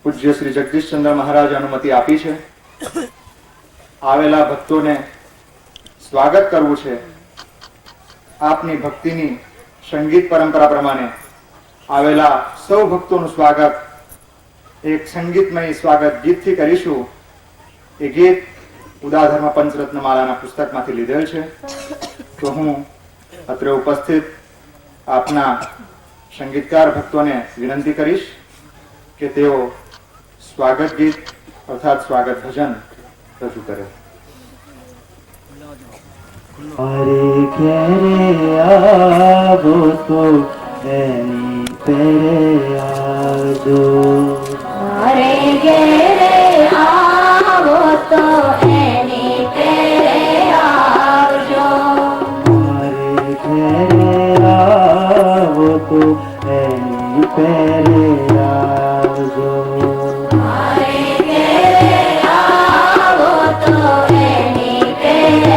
પૂજ્ય શ્રી જગદીશચંદ્ર મહારાજ અનુમતિ આપી છે. આવેલા ભક્તોને સ્વાગત કરવું છે. આપની ભક્તિની સંગીત પરંપરા પ્રમાણે આવેલા સૌ ભક્તોનું સ્વાગત એક સંગીતમય સ્વાગત ગીતથી કરીશું. એ ગીત ઉદાધર્મ પંચરત્ન માળાના પુસ્તકમાંથી લીધેલ છે. તો હું અત્રે ઉપસ્થિત આપના સંગીતકાર ભક્તોને વિનંતી કરીશ કે તેઓ સ્વાગત ગીત અર્થાત સ્વાગત ભજન રજૂ કરે. हरे घेरे आवो तो एनी तेरे आजो हरे घेरे आवो तो एनी तेरे आवजो हरे घेरे आवो तो एनी तेरे आजो हरे घेरे आवो तो एनी तेरे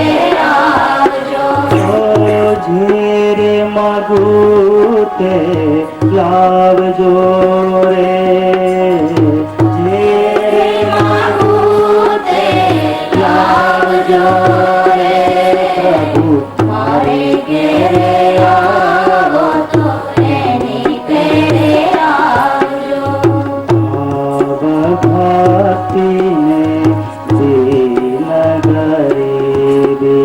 झेरे मागूते लावजो रे झेरे मागूते लावजो रे प्रभु मारे घेरे आवो तो एनी तेरे आवजो आव भक्ति ने दीन गरीबी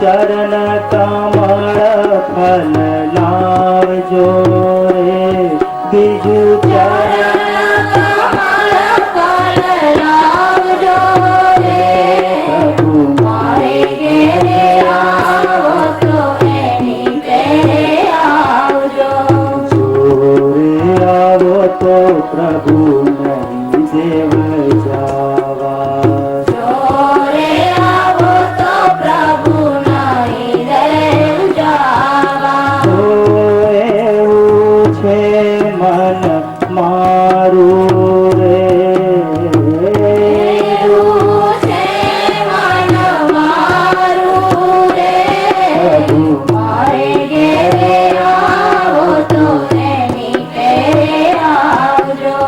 चरण कमल फल लावजो रे बीजू चरण कमल फल लावजो रे प्रभु मारे घेरे आवो तो एनी तेरे आवजो जोरे आवो तो प्रभु नहीं देव जावा जोरे आवो तो प्रभु नहीं देव जावा એવું છે મન મારું રે એવું છે મન મારું રે પ્રભુ મારે ઘેરે આવો તો એની ઘેરે આવજો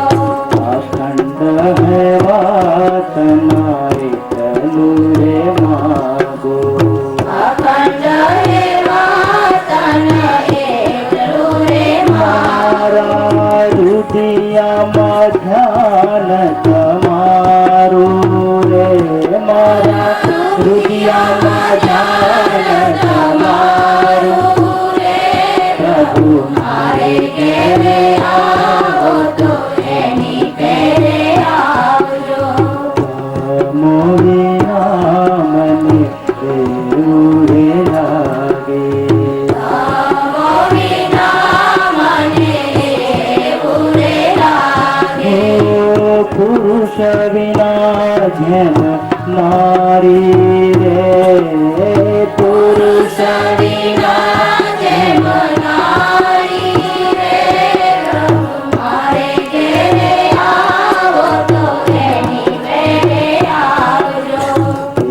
અખંડ હે વાતનાય ચલુ રે માગો અખંડ હે વાતન એકલું રે મારા રુદિયામાં ધ્યાન તમારું રે મારા રુદિયામાં ધ્યાન તમારું રે પ્રભુ મારે ઘેરે આવો તો એની ઘેરે આવજો મોહિના મને એવું રે લાગે તાવો વિના મને એવું રે લાગે પુરુષ વિના જેમ નારી રે પુરુષ વિના જેમ નારી રે મારે ઘેરે આવો તો એની ઘેરે આવજો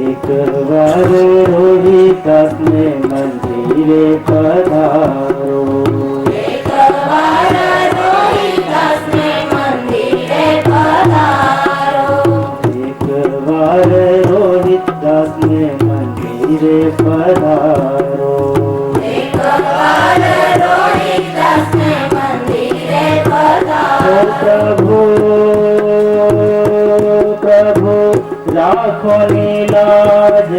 એક વાર રોહિદાસને મંદિરે પધારો એક વાર રોહિદાસને મંદિરે પધારો એક વાર રોહિદાસને મંદિરે પધારો એક વાર રોહિદાસને મંદિરે પધારો પ્રભુ પ્રભુ રાખો લાજ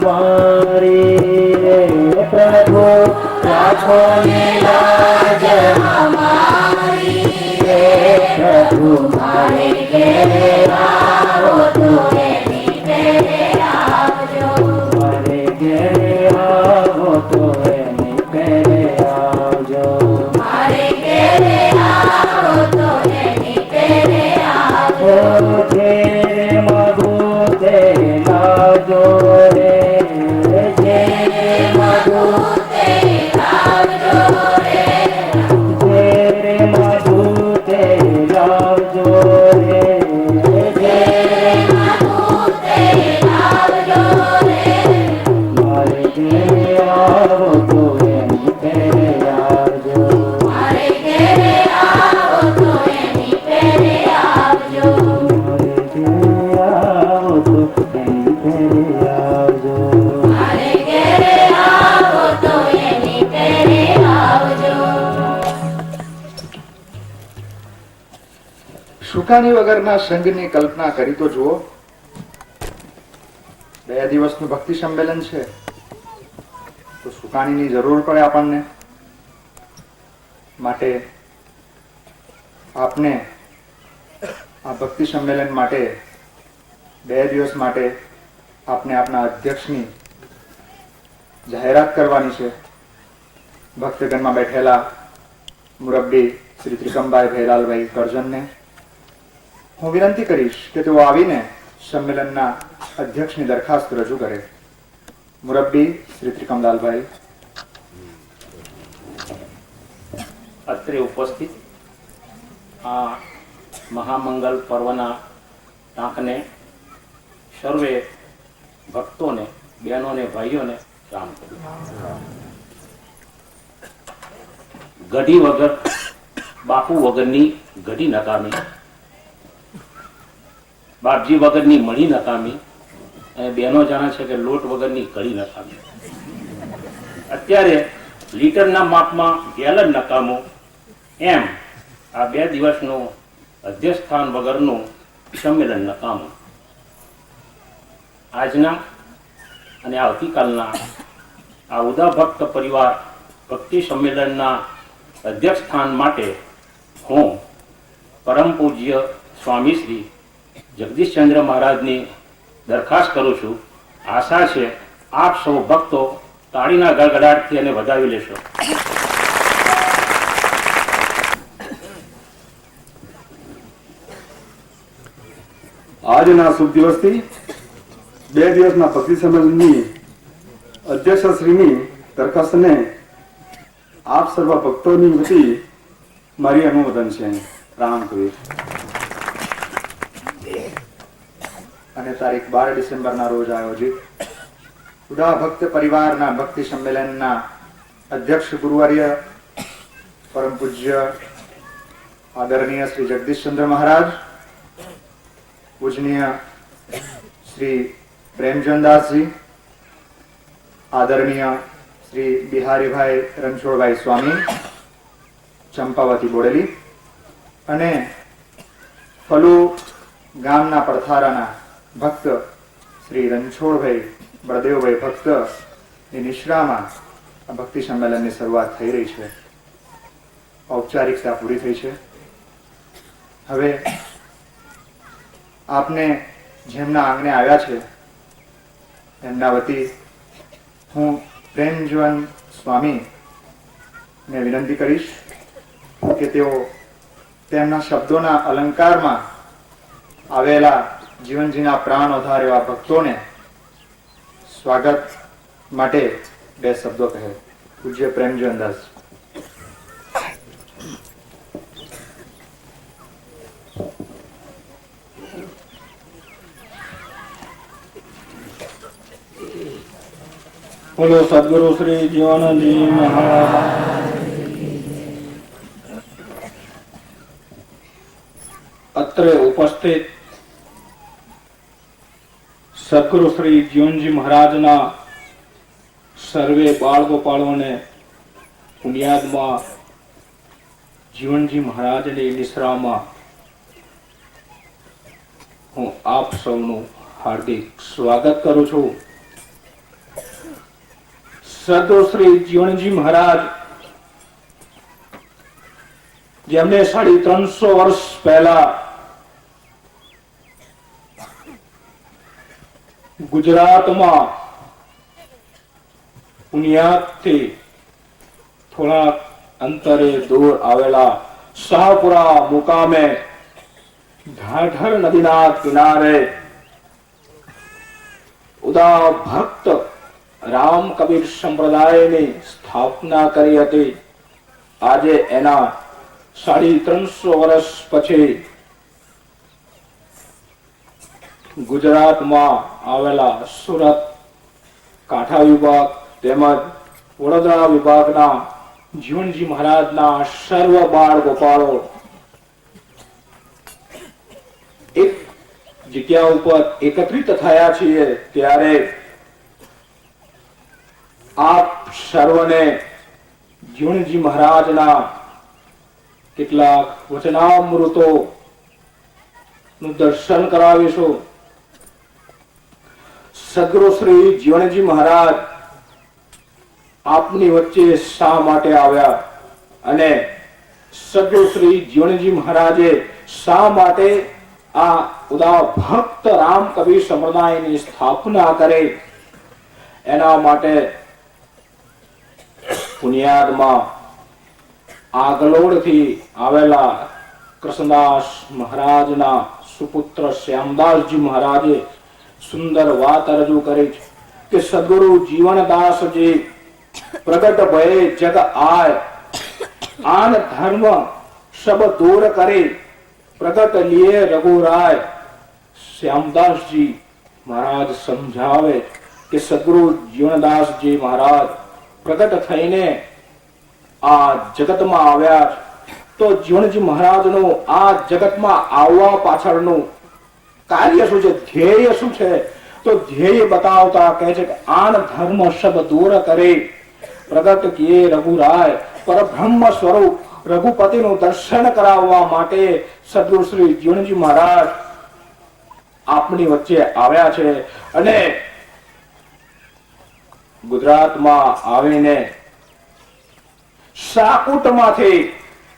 મારી રે પ્રભુ રાખો લાજ અમારી રે પ્રભુ મારે ઘેરે આવો તો એની ઘેરે આવજો મારે ઘેરે આવો તો એની ઘેરે આવજો મારે ઘેરે આવો તો એની ઘેરે આવજો ઘેરે માગું તે લાજ આવો તો એની પેરે આવજો. મારે ઘેરે આવો તો એની પેરે આવજો. મારે ઘેરે આવો તો એની પેરે આવજો. મારે ઘેરે આવો તો એની પેરે આવજો. સુકાની વગરના સંઘની કલ્પના કરી તો જુઓ. 2 દિવસનું ભક્તિ સંમેલન છે તો સુકાનીની જરૂર પડે આપણને. માટે આપને આ ભક્તિ સંમેલન માટે 2 દિવસ માટે આપને આપના અધ્યક્ષની જાહેરાત કરવાની છે. ભક્તગણમાં બેઠેલા મુરબ્બી શ્રી ત્રિકમભાઈ ભૈલાલભાઈ કરજણને હું વિનંતી કરીશ કે તેઓ આવીને સંમેલનના અધ્યક્ષની દરખાસ્ત રજૂ કરે. મુરબ્બી શ્રી ત્રિકમલાલભાઈ. અત્રે ઉપસ્થિત આ મહામંગલ પર્વના ટાંકને સર્વે ભક્તોને, બહેનોને, ભાઈઓને રામ કરું. ગઢી વગર બાપુ વગરની ગઢી નકામી, બાપજી વગરની મળી નકામી, અને બહેનો જાણે છે કે લોટ વગરની કઢી નકામી. અત્યારે લીટરના માપમાં ગેલન નકામું, એમ આ 2 દિવસનું અધ્યક્ષસ્થાન વગરનું સંમેલન નકામું. આજના અને આવતીકાલના આ ઉદા ભક્ત પરિવાર ભક્તિ સંમેલનના અધ્યક્ષ સ્થાન માટે હું પરમ પૂજ્ય સ્વામી શ્રી જગદીશચંદ્ર મહારાજની દરખાસ્ત કરું છું. આશા છે આપ સૌ ભક્તો તાળીના ગડગડાટથી એને વધાવી લેશો. આજના શુભ દિવસથી 2 દિવસના ભક્તિ સંમેલનની અધ્યક્ષશ્રીની દરખાસ્તને આપ સર્વ ભક્તોની વતી મારી અનુમોદન છે. રામ કબીર. અને તારીખ 12 ડિસેમ્બરના રોજ આયોજિત ઉદા ભક્ત પરિવારના ભક્તિ સંમેલનના અધ્યક્ષ ગુરુવર્ય પરમ પૂજ્ય આદરણીય શ્રી જગદીશચંદ્ર મહારાજ, પૂજનીય શ્રી પ્રેમચંદાસજી, આદરણીય શ્રી બિહારીભાઈ રણછોડભાઈ સ્વામી, ચંપાવતી બોડેલી, અને ફલુ ગામના પડથારાના ભક્ત શ્રી રણછોડભાઈ બળદેવભાઈ ભક્ત ની નિશ્રામાં આ ભક્તિ સંમેલનની શરૂઆત થઈ રહી છે. ઔપચારિકતા પૂરી થઈ છે. હવે આપને જેમના આંગણે આવ્યા છે એમના વતી હું પ્રેમજીવન સ્વામી ને વિનંતી કરીશ કે તેઓ તેમના શબ્દોના અલંકારમાં આવેલા જીવનજીના પ્રાણ ઓધાર એવા ભક્તોને સ્વાગત માટે 2 શબ્દો કહે. પૂજ્ય પ્રેમજીવનદાસ. બોલો સદગુરુ શ્રી જીવનજી મહારાજ. અત્રે ઉપસ્થિત સદગુરુ શ્રી જીવનજી મહારાજના સર્વે બાળ ગોપાળોને પુણ્યાદમાં જીવનજી મહારાજની નિશ્રામાં હું આપ સૌનું હાર્દિક સ્વાગત કરું છું. સદગુરુ શ્રી જીવનજી મહારાજ જેમને 350 વર્ષ પહેલા ગુજરાતમાં પુણ્યાથી થોડા અંતરે દૂર આવેલા શાહપુરા મુકામે ઢાઢર નદીના કિનારે ઉદા ભક્ત રામ કબીર સંપ્રદાયની સ્થાપના કરી હતી. આજે એના 350 વર્ષ પછી ગુજરાતમાં આવેલા સુરત, કાંઠા વિભાગ, તેમજ વડોદરા વિભાગના જીવનજી મહારાજના સર્વ બાળ ગોપાળો એક જગ્યા ઉપર એકત્રિત થયા છીએ ત્યારે આપ સર્વને જીવનજી મહારાજના કેટલાક વચનામૃતો નું દર્શન કરાવીશું. સદગુરુ શ્રી જીવનજી મહારાજ આપની વચ્ચે શા માટે આવ્યા અને સદગુરુ શ્રી જીવનજી મહારાજે શા માટે આ ઉદાર ભક્ત રામ કવિ સંપ્રદાયની સ્થાપના કરે એના માટે પુનિયાદમાં આગલોડથી આવેલા કૃષ્ણદાસ મહારાજના સુપુત્ર શ્યામદાસજી મહારાજે સુંદર વાત રજૂ કરી છે કે સદગુરુ જીવનદાસજી પ્રગટ ભયે જગ આય આન ધર્મ સબ દૂર કરે પ્રગટ લીએ રઘુરાય. શ્યામદાસજી મહારાજ સમજાવે કે સદગુરુ જીવનદાસજી મહારાજ પ્રગટ થઈને આ જગતમાં આવ્યા તો જીવનજી મહારાજનું આ જગતમાં આવવા પાછળનું કાર્ય શું છે, ધ્યેય શું છે? તો ધ્યેય બતાવતા કહે છે કે આન ધર્મ સબ દૂર કરે પ્રગટ કિયે રઘુરાય. પરબ્રહ્મ સ્વરૂપ રઘુપતિનું દર્શન કરાવવા માટે સદગુરુ શ્રી જીવનજી મહારાજ આપણી વચ્ચે આવ્યા છે અને ગુજરાતમાં આવીને શાકુટમાંથી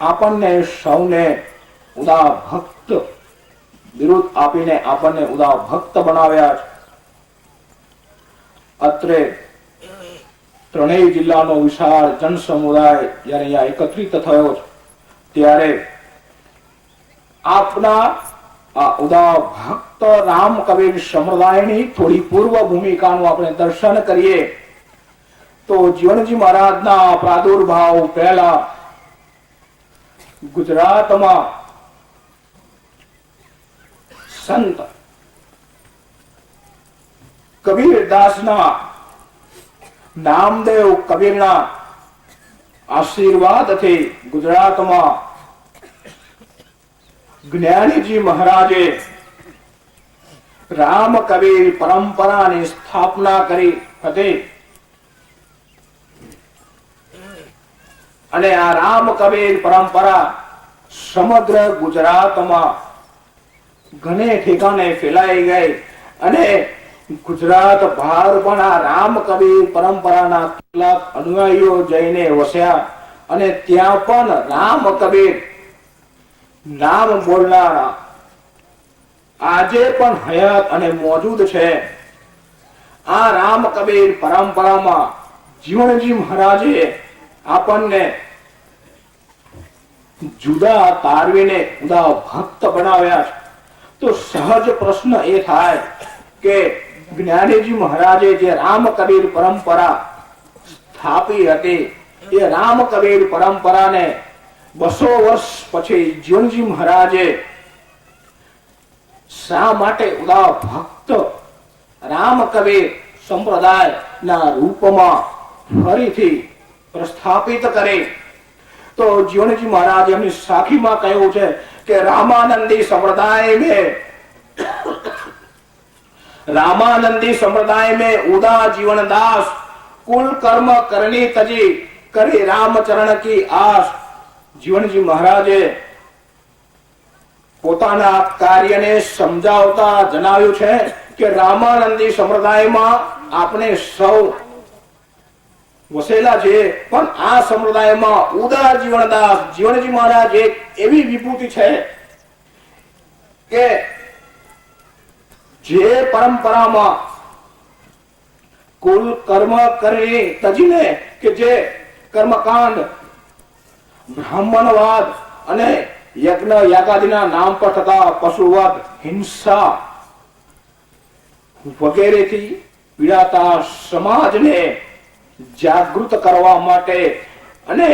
આપણને સૌને ઉદા ભક્ત બિરુદ આપીને આપણને ઉદા ભક્ત બનાવ્યા છે. અત્રે ત્રણેય જિલ્લાનો વિશાળ જન સમુદાય જયારે અહીંયા એકત્રિત થયો છે ત્યારે આપના આ ઉદા ભક્ત રામ કવિ સંપ્રદાયની થોડી પૂર્વ ભૂમિકાનું આપણે દર્શન કરીએ તો જીવનજી મહારાજના પ્રાદુર્ભાવ પહેલા ગુજરાતમાં સંત કબીરદાસના નામદેવ કબીરના આશીર્વાદથી ગુજરાતમાં જ્ઞાનીજી મહારાજે રામ કબીર પરંપરાની સ્થાપના કરી હતી અને આ રામ કબીર પરંપરા સમગ્ર ગુજરાતમાં ઘણે ઠેકાણે ફેલાઈ ગઈ અને ગુજરાત બહાર પણ આ રામ કબીર પરંપરાના કેટલાક અનુયાયીઓ જઈને વસ્યા અને ત્યાં પણ રામ કબીર નામ બોલનારા આજે પણ હયાત અને મોજૂદ છે. આ રામ કબીર પરંપરામાં જીવનજી મહારાજે આપણને જુદા તારવીને ઉદા ભક્ત બનાવ્યા છે. તો સહજ પ્રશ્ન એ થાય કે જ્ઞાનીજી મહારાજે જે રામ કબીર પરંપરા સ્થાપી હતી એ રામ કબીર પરંપરાને 200 વર્ષ પછી જીવનજી મહારાજે શા માટે ઉદા ભક્ત રામ કબીર સંપ્રદાયના રૂપમાં ફરીથી પ્રસ્થાપિત કરે તો જીવનજી મહારાજ એમની સાખીમાં કહ્યું છે કે રામાનંદી संप्रदाय में उदा जीवनदास कुल कर्म करनी तजी करे रामचरण की आस. जीवनजी મહારાજે પોતાના કાર્યને સમજાવતા જણાવ્યું છે કે રામાનંદી સંપ્રદાયમાં આપણે સૌ વસેલા છે પણ આ સંપ્રદાયમાં ઉદાર જીવનદાસ જીવનજી મહારાજ એક એવી વિભૂતિ છે કે જે પરંપરામાં કુલ કર્મ કરી તજીને કે જે કર્મકાંડ બ્રાહ્મણવાદ અને યજ્ઞ યાગાદિના નામ પર થતા પશુવધ હિંસા વગેરેથી પીડાતા સમાજને જાગૃત કરવા માટે અને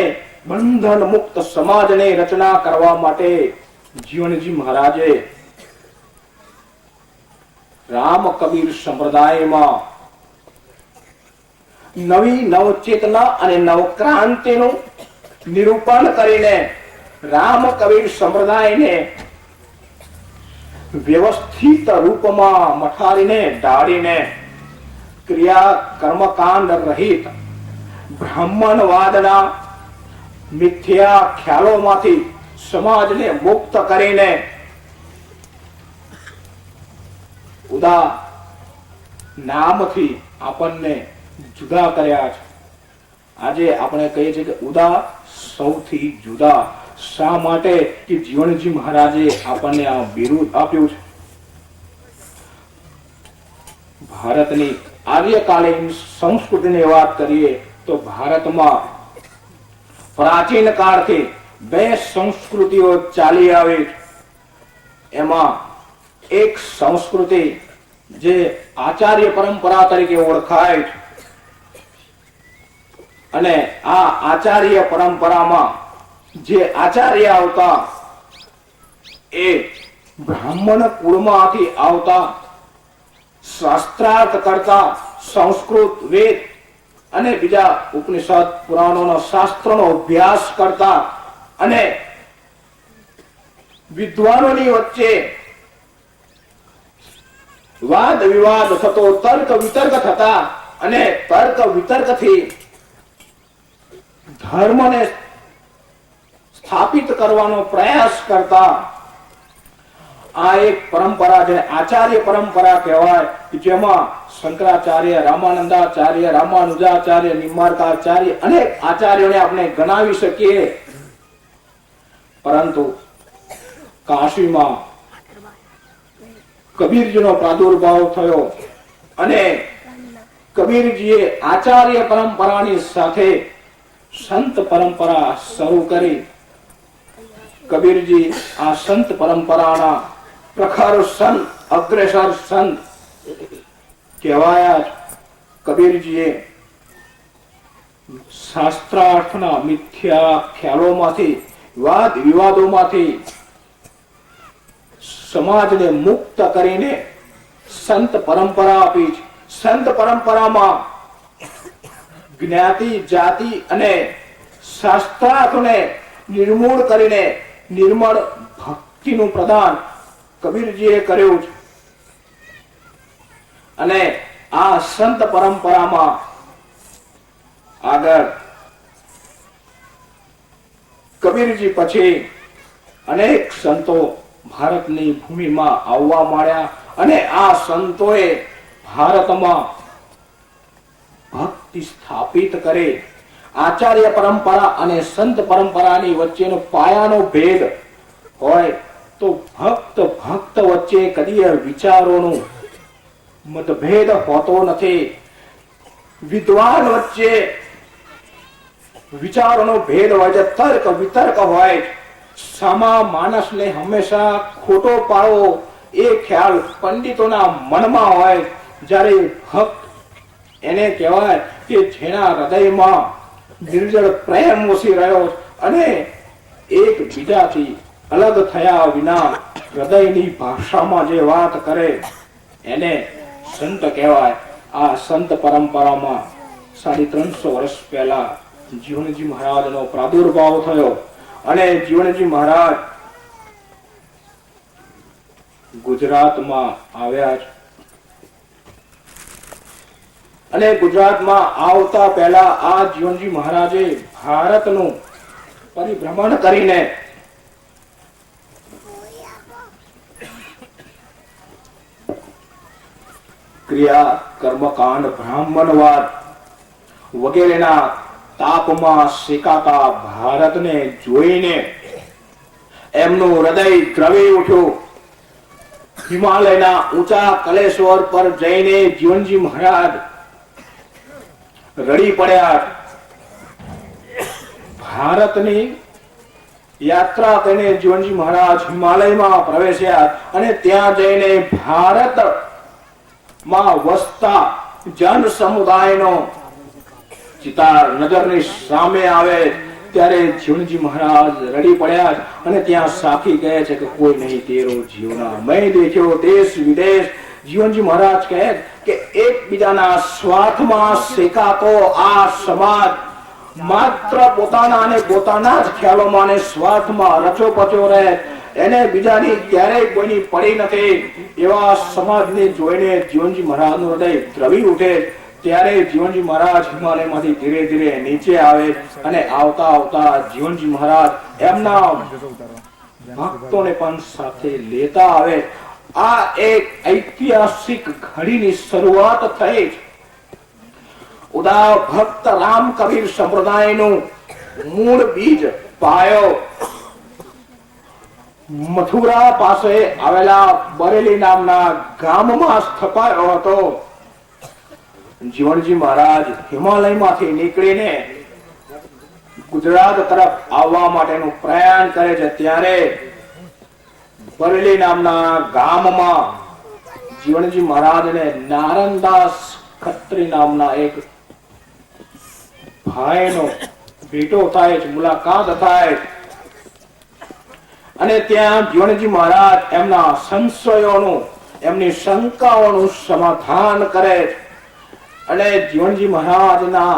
બંધન મુક્ત સમાજની રચના કરવા માટે જીવનજી મહારાજે રામ કબીર સંપ્રદાયમાં નવી નવચેતના અને નવક્રાંતિનું નિરૂપણ કરીને રામ કબીર સંપ્રદાયને વ્યવસ્થિત રૂપમાં મઠારીને ઢાળીને ક્રિયા કર્મકાંડ રહિત બ્રાહ્મણવાદના મિથ્યા ખ્યાલોમાંથી સમાજને મુક્ત કરીને ઉદા નામથી આપણને જુદા કર્યા છે. આજે આપણે કહીએ છીએ કે ઉદા સૌથી જુદા. શા માટે? કે જીવણજી મહારાજે આપણને આ બિરુદ આપ્યું છે. ભારતની આર્યકાલીન સંસ્કૃતિની વાત કરીએ તો ભારતમાં પ્રાચીન કાળથી બે સંસ્કૃતિઓ ચાલી આવી. એમાં એક સંસ્કૃતિ જે આચાર્ય પરંપરા તરીકે ઓળખાય છે અને આ આચાર્ય પરંપરામાં જે આચાર્ય આવતા એ બ્રાહ્મણ કુળમાંથી આવતા શાસ્ત્રાર્થ કરતા સંસ્કૃત વેદ અને બીજા ઉપનિષદ પુરાણોના શાસ્ત્રોનો અભ્યાસ કરતા અને વિદ્વાનોની વચ્ચે વાદ વિવાદ થતો, તર્ક વિતર્ક થતા અને તર્ક વિતર્કથી ધર્મને સ્થાપિત કરવાનો પ્રયાસ કરતા આ એક પરંપરા છે, આચાર્ય પરંપરા કહેવાય. જેમાં શંકરાચાર્ય, રામાનંદાચાર્ય, રામાનુજાચાર્ય, નિમ્બાર્કાચાર્ય અનેક આચાર્યોને આપણે ગણાવી શકીએ. પરંતુ કાશીમાં કબીરજીનો પ્રાદુર્ભાવ થયો અને કબીરજીએ આચાર્ય પરંપરાની સાથે સંત પરંપરા શરૂ કરી. કબીરજી આ સંત પરંપરાના પ્રખર સંત, અગ્રેસર સંત કહેવાયા. કબીરજીએ શાસ્ત્રાર્થના મિથ્યા ખ્યાલોમાંથી, વાદ વિવાદોમાંથી સમાજને મુક્ત કરીને સંત પરંપરા આપી છે. સંત પરંપરામાં જ્ઞાતિ, જાતિ અને શાસ્ત્રાર્થને નિર્મૂળ કરીને નિર્મળ ભક્તિનું પ્રદાન કબીરજીએ કર્યું છે. અને આ સંત પરંપરામાં આગળ કબીરજી પછી અનેક સંતો ભારતની ભૂમિમાં આવવા માંડ્યા અને આ સંતોએ ભારતમાં ભક્તિ સ્થાપિત કરે. આચાર્ય પરંપરા અને સંત પરંપરાની વચ્ચેનો પાયાનો ભેદ હોય તો ભક્ત વચ્ચે કદી વિચારોનું મતભેદ હોતો નથી. વિદ્વાન વચ્ચે વિચારોનો ભેદ હોય છે, તર્ક વિતર્ક હોય. સામા માણસને હંમેશા ખોટો પાડવો એ ખ્યાલ પંડિતોના મનમાં હોય. જ્યારે ભક્ત એને કહેવાય કે જેના હૃદયમાં નિર્જળ પ્રેમ વસી રહ્યો અને એક બીજાથી અલગ થયા વિના હૃદયની ભાષામાં જે વાત કરે એને સંત કહેવાય. આ સંત પરંપરામાં 350 વર્ષ પહેલા જીવણજી મહારાજનો પ્રાદુર્ભાવ થયો અને જીવણજી મહારાજ ગુજરાતમાં આવ્યા છે. અને ગુજરાતમાં આવતા પહેલા આ જીવણજી મહારાજે ભારતનું પરિભ્રમણ કરીને ક્રિયા, કર્મકાંડ, બ્રાહ્મણવાદ વગેરેના તાપમાં શેકાતા ભારતને જોઈને એમનું હૃદય દ્રવી ઉઠ્યું. હિમાલયના ઊંચા કલેશ્વર પર જઈને જીવણજી મહારાજ રડી પડ્યા. ભારતની યાત્રા કરીને જીવણજી મહારાજ હિમાલયમાં પ્રવેશ્યા અને ત્યાં જઈને ભારતમાં વસતા જન સમુદાયનો ચિતાર નજરની સામે આવે ત્યારે જીવણજી મહારાજ રડી પડ્યા અને ત્યાં સાખી કહે છે કે કોઈ નહીં તેરો જીવના. મેં દેખ્યો દેશ વિદેશ જીવનજી મહારાજ કહે કે એકબીજાના સ્વાર્થમાં શેકાતો આ સમાજ માત્ર પોતાના અને પોતાના જ ખ્યાલોમાં અને સ્વાર્થમાં રચો પચો રહે, એને બીજાની ક્યારેય કોઈની પડી નથી, એવા સમાજને જોઈને જીવનજી મહારાજનું હૃદય દ્રવી ઉઠે. ત્યારે જીવનજી મહારાજ હિમાલયમાંથી ધીરે ધીરે નીચે આવે અને આવતા આવતા જીવનજી મહારાજ એમના ભક્તોને પણ સાથે લેતા આવે. આ એક ઐતિહાસિક ઘડીની શરૂઆત થઈ. ઉદા ભક્ત રામ કબીર સંપ્રદાયનું મૂળ બીજ પાયો મથુરા પાસે આવેલા બરેલી નામના ગામમાં સ્થપાયો હતો. જીવનજી મહારાજ હિમાલયમાંથી નીકળીને ગુજરાત તરફ આવવા માટેનું પ્રયાણ કરે છે. ત્યારે બરેલી નામના ગામમાં જીવનજી મહારાજને નારણદાસ ખત્રી નામના એક ભાઈનો ભેટો થાય છે, મુલાકાત થાય. અને ત્યાં જીવનજી મહારાજ એમના સંશયોનું, એમની શંકાઓનું સમાધાન કરે છે. અને જીવનજી મહારાજના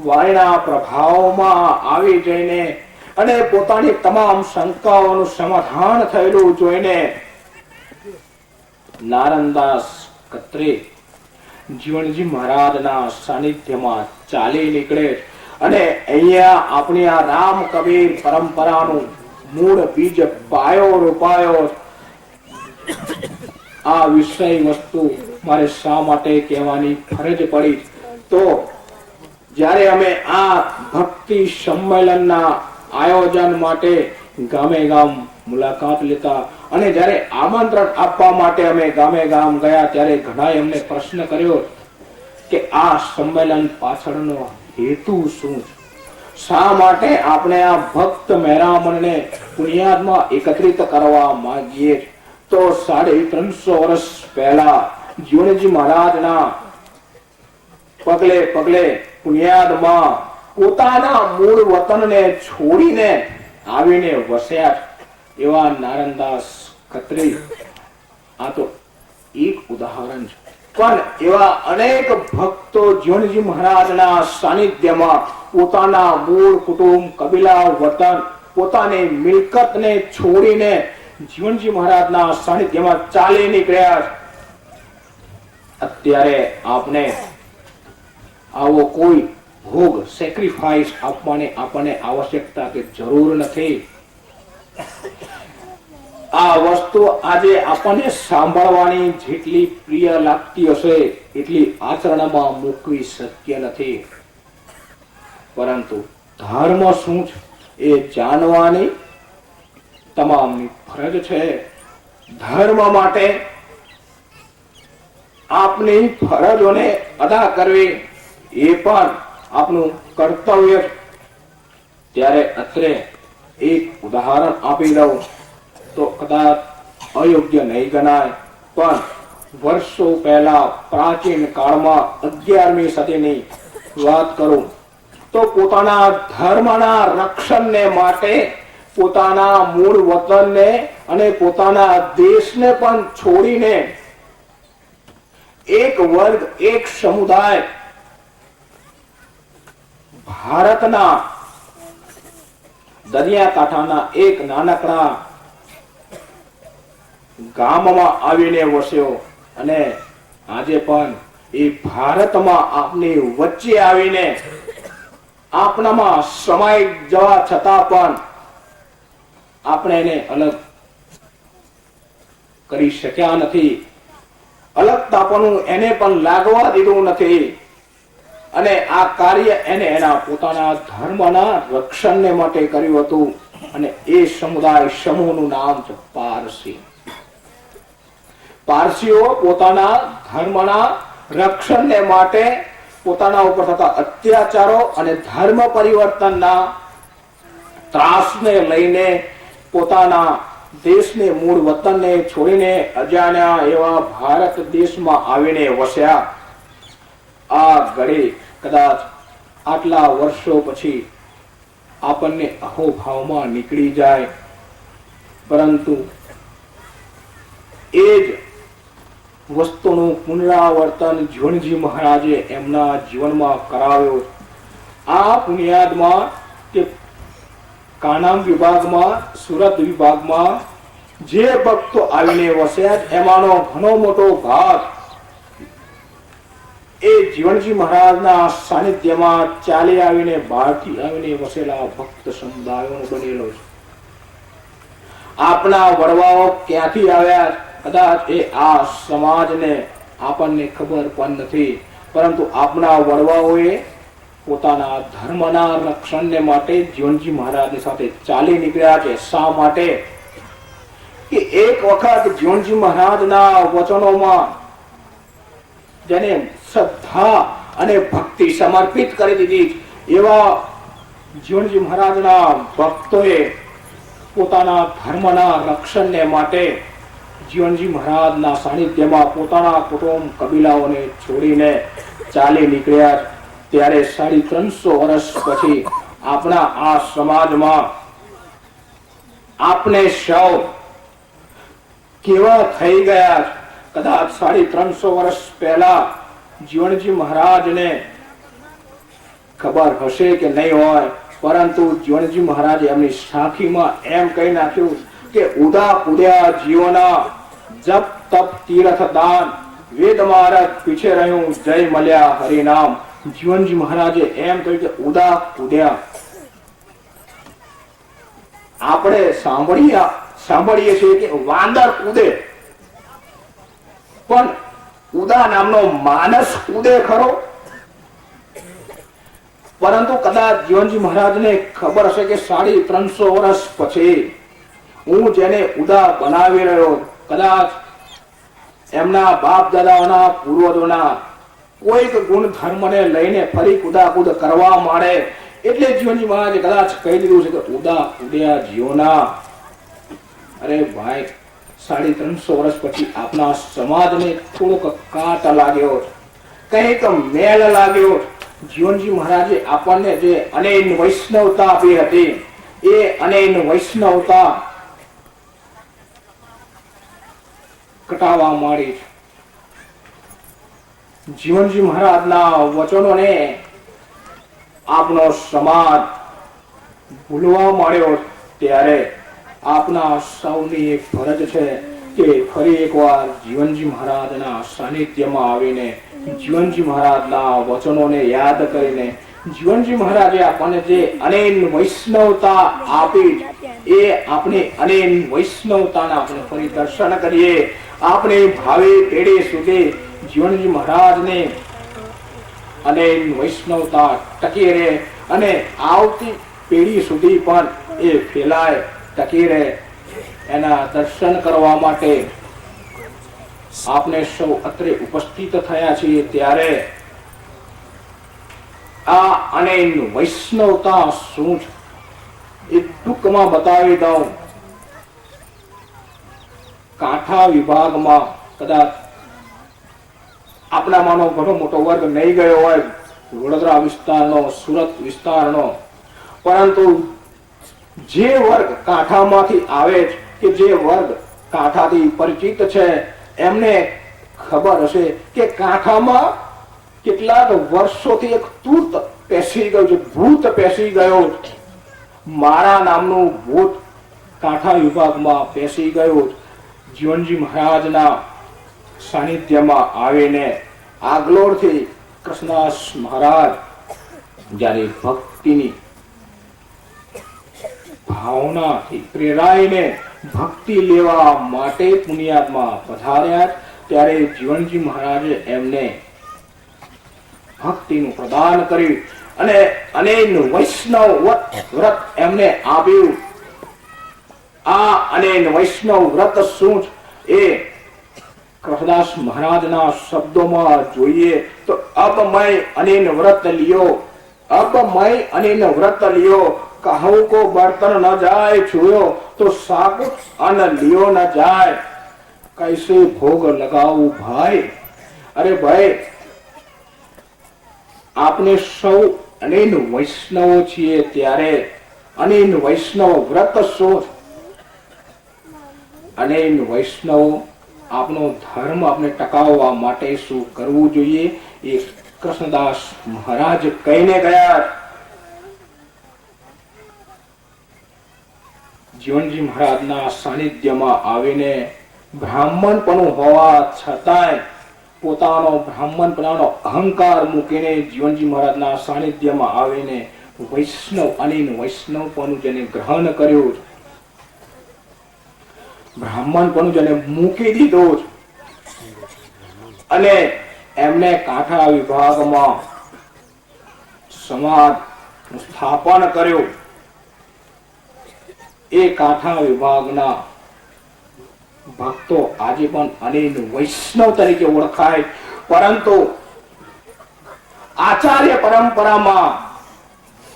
વાણીના પ્રભાવમાં આવી જઈને અને પોતાની તમામ શંકાઓનું સમાધાન થયેલું જોઈને નારણદાસ ખત્રી જીવનજી મહારાજના સાનિધ્યમાં ચાલી નીકળે અને અહીંયા આપણી આ રામ કબીર પરંપરાનું મૂળ બીજ પાયો રોપાયો. આ વિષય વસ્તુ મારે શા માટે કહેવાની ફરજ પડી? તો જ્યારે અમે આ ભક્તિ સંમેલનના આયોજન માટે ગામે ગામ મુલાકાત લેતા અને જ્યારે આમંત્રણ આપવા માટે અમે ગામે ગામ ગયા, ત્યારે ઘણાએ અમને પ્રશ્ન કર્યો કે આ સંમેલન પાછળનો હેતુ શું છે? શા માટે આપણે આ ભક્ત મહેરામણને પુણ્યાત્મા એકત્રિત કરવા માંગીએ? તો 350 વર્ષ પહેલા જીવનજી મહારાજના પગલે પગલે પુણ્યાદમાં પોતાના મૂળ વતનને છોડીને આવીને વસ્યા એવા નારણદાસ ખત્રી આ તો એક ઉદાહરણ છે. પણ એવા અનેક ભક્તો જીવનજી મહારાજના સાનિધ્યમાં પોતાના મૂળ કુટુંબ, કબીલા, વતન, પોતાની મિલકતને છોડીને જીવનજી મહારાજના સાનિધ્યમાં ચાલી નીકળ્યા. અત્યારે આપણે આવો કોઈ ભોગ, સેક્રિફાઈસ આપવાની આપણને આવશ્યકતા કે જરૂર નથી. આ વસ્તુ આજે આપણને સાંભળવાની જેટલી પ્રિય લાગતી હશે એટલી આચરણમાં મૂકવી શક્ય નથી. પરંતુ ધર્મ શું છે એ જાણવાની તમામની ફરજ છે. ધર્મ માટે આપની ફરજોને અદા કરવી એ પણ આપનું કર્તવ્ય. ત્યારે અત્રે એક ઉદાહરણ આપી દઉં તો કદાચ અયોગ્ય નહીં ગણાય, પણ વર્ષો પહેલા પ્રાચીન કાળમાં 11મી સદીની વાત કરું તો પોતાના ધર્મના રક્ષણને માટે પોતાના મૂળ વતનને અને પોતાના દેશને પણ છોડીને એક વર્ગ, એક સમુદાય ભારતના દરિયાકાંઠાના એક નાનકડા ગામમાં આવીને વસ્યો. અને આજે પણ એ ભારતમાં આપની વચ્ચે આવીને આપણામાં સમાઈ જવા છતાં પણ આપણે એને અલગ કરી શક્યા નથી. અલગતાપણું એને પણ લાગવા દીધું નથી. અને આ કાર્ય એને એના પોતાના ધર્મના રક્ષણને માટે કર્યું હતું. અને એ સમુદાય સમૂહનું નામ છે પારસી. પારસીઓ પોતાના ધર્મના રક્ષણને માટે પોતાના ઉપર થતા અત્યાચારો અને ધર્મ પરિવર્તનના ત્રાસને લઈને પોતાના દેશને, મૂળ વતનને છોડીને અજાણ્યા એવા ભારત દેશમાં આવીને વસ્યા. આ ઘડી કદાચ આટલા વર્ષો પછી આપણને અહોભાવમાં નીકળી જાય, પરંતુ એ જ વસ્તુનું પુનરાવર્તન જીવણજી મહારાજે એમના જીવનમાં કરાવ્યો. આ પુણ્યાદમાં કે કાનામ વિભાગમાં, સુરત વિભાગમાં જે ભક્તો આવીને વસ્યા એમાંનો ઘણો મોટો ભાગ એ જીવણજી મહારાજના સાનિધ્યમાં ચાલી આવીને બહારથી આવીને વસેલા ભક્ત સમુદાયોનો બનેલો છે. આપણા વડવાઓ ક્યાંથી આવ્યા કદાચ એ આ સમાજને આપણને ખબર પણ નથી, પરંતુ આપણા વડવાઓએ પોતાના ધર્મના રક્ષણને માટે જીવણજી મહારાજની સાથે ચાલી નીકળ્યા છે. શા માટે? કે એક વખત જીવણજી મહારાજના વચનોમાં જેને શ્રદ્ધા અને ભક્તિ સમર્પિત કરી દીધી એવા જીવણજી મહારાજના ભક્તોએ પોતાના ધર્મના રક્ષણને માટે જીવણજી મહારાજના સાનિધ્યમાં પોતાના કુટુંબ કબીલાઓને છોડીને ચાલી નીકળ્યા. ત્યારે 350 વર્ષ પછી આપણા આ સમાજમાં આપણે સૌ કેવા થઈ ગયા? કદાચ 350 વર્ષ પહેલા જીવણજી મહારાજને ખબર હશે કે નહીં હોય, પરંતુ જીવણજી મહારાજે એમની સાખીમાં એમ કહી નાખ્યું કે ઉદા કુદ્યા જીવોના જપ તપ તીર્થ દાન વેદ મહારાજ પીછે રહ્યું જય મળ્યા હરિનામ. જીવણજી મહારાજે એમ કહ્યું કે ઉદા કુદ્યા. આપણે સાંભળીએ છીએ કે વાંદર કૂદે, પણ ઉદા નામનો માનસ કૂદે ખરો? પરંતુ કદાચ જીવણજી મહારાજને ખબર હશે કે 350 વર્ષ પછી હું જેને ઉદા બનાવી રહ્યો, કદાચ એમના બાપ દાદાઓના પૂર્વજોના કોઈક ગુણ ધર્મને લઈને ફરી કુદાકુદ કરવા માંડે, એટલે જીવનજી મહારાજે કદાચ કહી દીધું છે કે ઉદા ઉડ્યા જીવના. અરે ભાઈ, 350 વર્ષ પછી આપણા સમાજને થોડોક કાટ લાગ્યો, કંઈક મેલ લાગ્યો. જીવનજી મહારાજે આપણને જે અનૈન વૈષ્ણવતા આપી હતી એ અનૈન વૈષ્ણવતા કટાવા માંડી છે. જીવનજી મહારાજના વચનોને આપનો સમાજ ભૂલવા માંડ્યો. ત્યારે આપના સૌની એક ફરજ છે કે ફરી એકવાર જીવનજી મહારાજના સાનિધ્યમાં આવીને જીવનજી મહારાજના વચનોને યાદ કરીને જીવનજી મહારાજે આપણને જે અનૈન વૈષ્ણવતા આપી એ આપણી અનૈન વૈષ્ણવતાના આપણે ફરી દર્શન કરીએ. આપણે ભાવિ પેઢી સુધી જીવનજી મહારાજને અનૈન વૈષ્ણવતા ટકી રહે અને આવતી પેઢી સુધી પણ એ ફેલાય, ટકી રહે, એના દર્શન કરવા માટે આપણે સૌ અત્રે ઉપસ્થિત થયા છીએ. ત્યારે આ અનૈન વૈષ્ણવતા શું છે એ ટૂંકમાં બતાવી દઉં. કાંઠા વિભાગમાં કદાચ આપણામાંનો ઘણો મોટો વર્ગ નહીં ગયો હોય, વડોદરા વિસ્તારનો, સુરત વિસ્તારનો, પરંતુ જે વર્ગ કાંઠામાંથી આવે છે કે જે વર્ગ કાંઠાથી પરિચિત છે એમને ખબર હશે કે કાંઠામાં કેટલાક વર્ષોથી એક તૂર્ત પેસી ગયું છે, ભૂત પેસી ગયો. મારા નામનું ભૂત કાંઠા વિભાગમાં પેસી ગયું. જીવનજી મહારાજના સાનિધ્યમાં આવીને આગલોરથી કૃષ્ણદાસ મહારાજ જ્યારે ભક્તિની ભાવનાથી પ્રેરાઈને ભક્તિ લેવા માટે પુણ્યાત્મા પધાર્યા, ત્યારે જીવનજી મહારાજે એમને ભક્તિનું પ્રદાન કર્યું અને અનૈન વૈષ્ણવ વ્રત એમને આપ્યું. આ અનૈન વૈષ્ણવ વ્રત શું છે એ કૃષ્ણદાસ મહારાજના શબ્દોમાં જોઈએ તો અબ मैं अनैन व्रत लियो, अब मैं अनैन व्रत लियो, कहूं को बर्तन न जाए छुयो, तो साकुत अन्न लियो न जाए, कैसे भोग लगाऊं भाई. अरे भाई, आपने सौ अनैन वैष्णव છીએ ત્યારે અનૈન વૈષ્ણવ વ્રત શું? અનૈન વૈષ્ણવ આપનો ધર્મ આપણે ટકાવવા માટે શું કરવું જોઈએ એ કૃષ્ણદાસ મહારાજ કહીને ગયા. જીવનજી મહારાજના સાનિધ્યમાં આવીને બ્રાહ્મણપણું હોવા છતાંય પોતાનો બ્રાહ્મણપણાનો અહંકાર મૂકીને જીવનજી મહારાજના સાનિધ્યમાં આવીને વૈષ્ણવ અને વૈષ્ણવપણું જેને ગ્રહણ કર્યું, બ્રાહ્મણપણું જેને મૂકી દીધું અને એમને કાંઠા વિભાગમાં સમાજનું સ્થાપન કર્યું. એ કાંઠા વિભાગના ભક્તો આજે પણ અનેક વૈષ્ણવ તરીકે ઓળખાય, પરંતુ આચાર્ય પરંપરામાં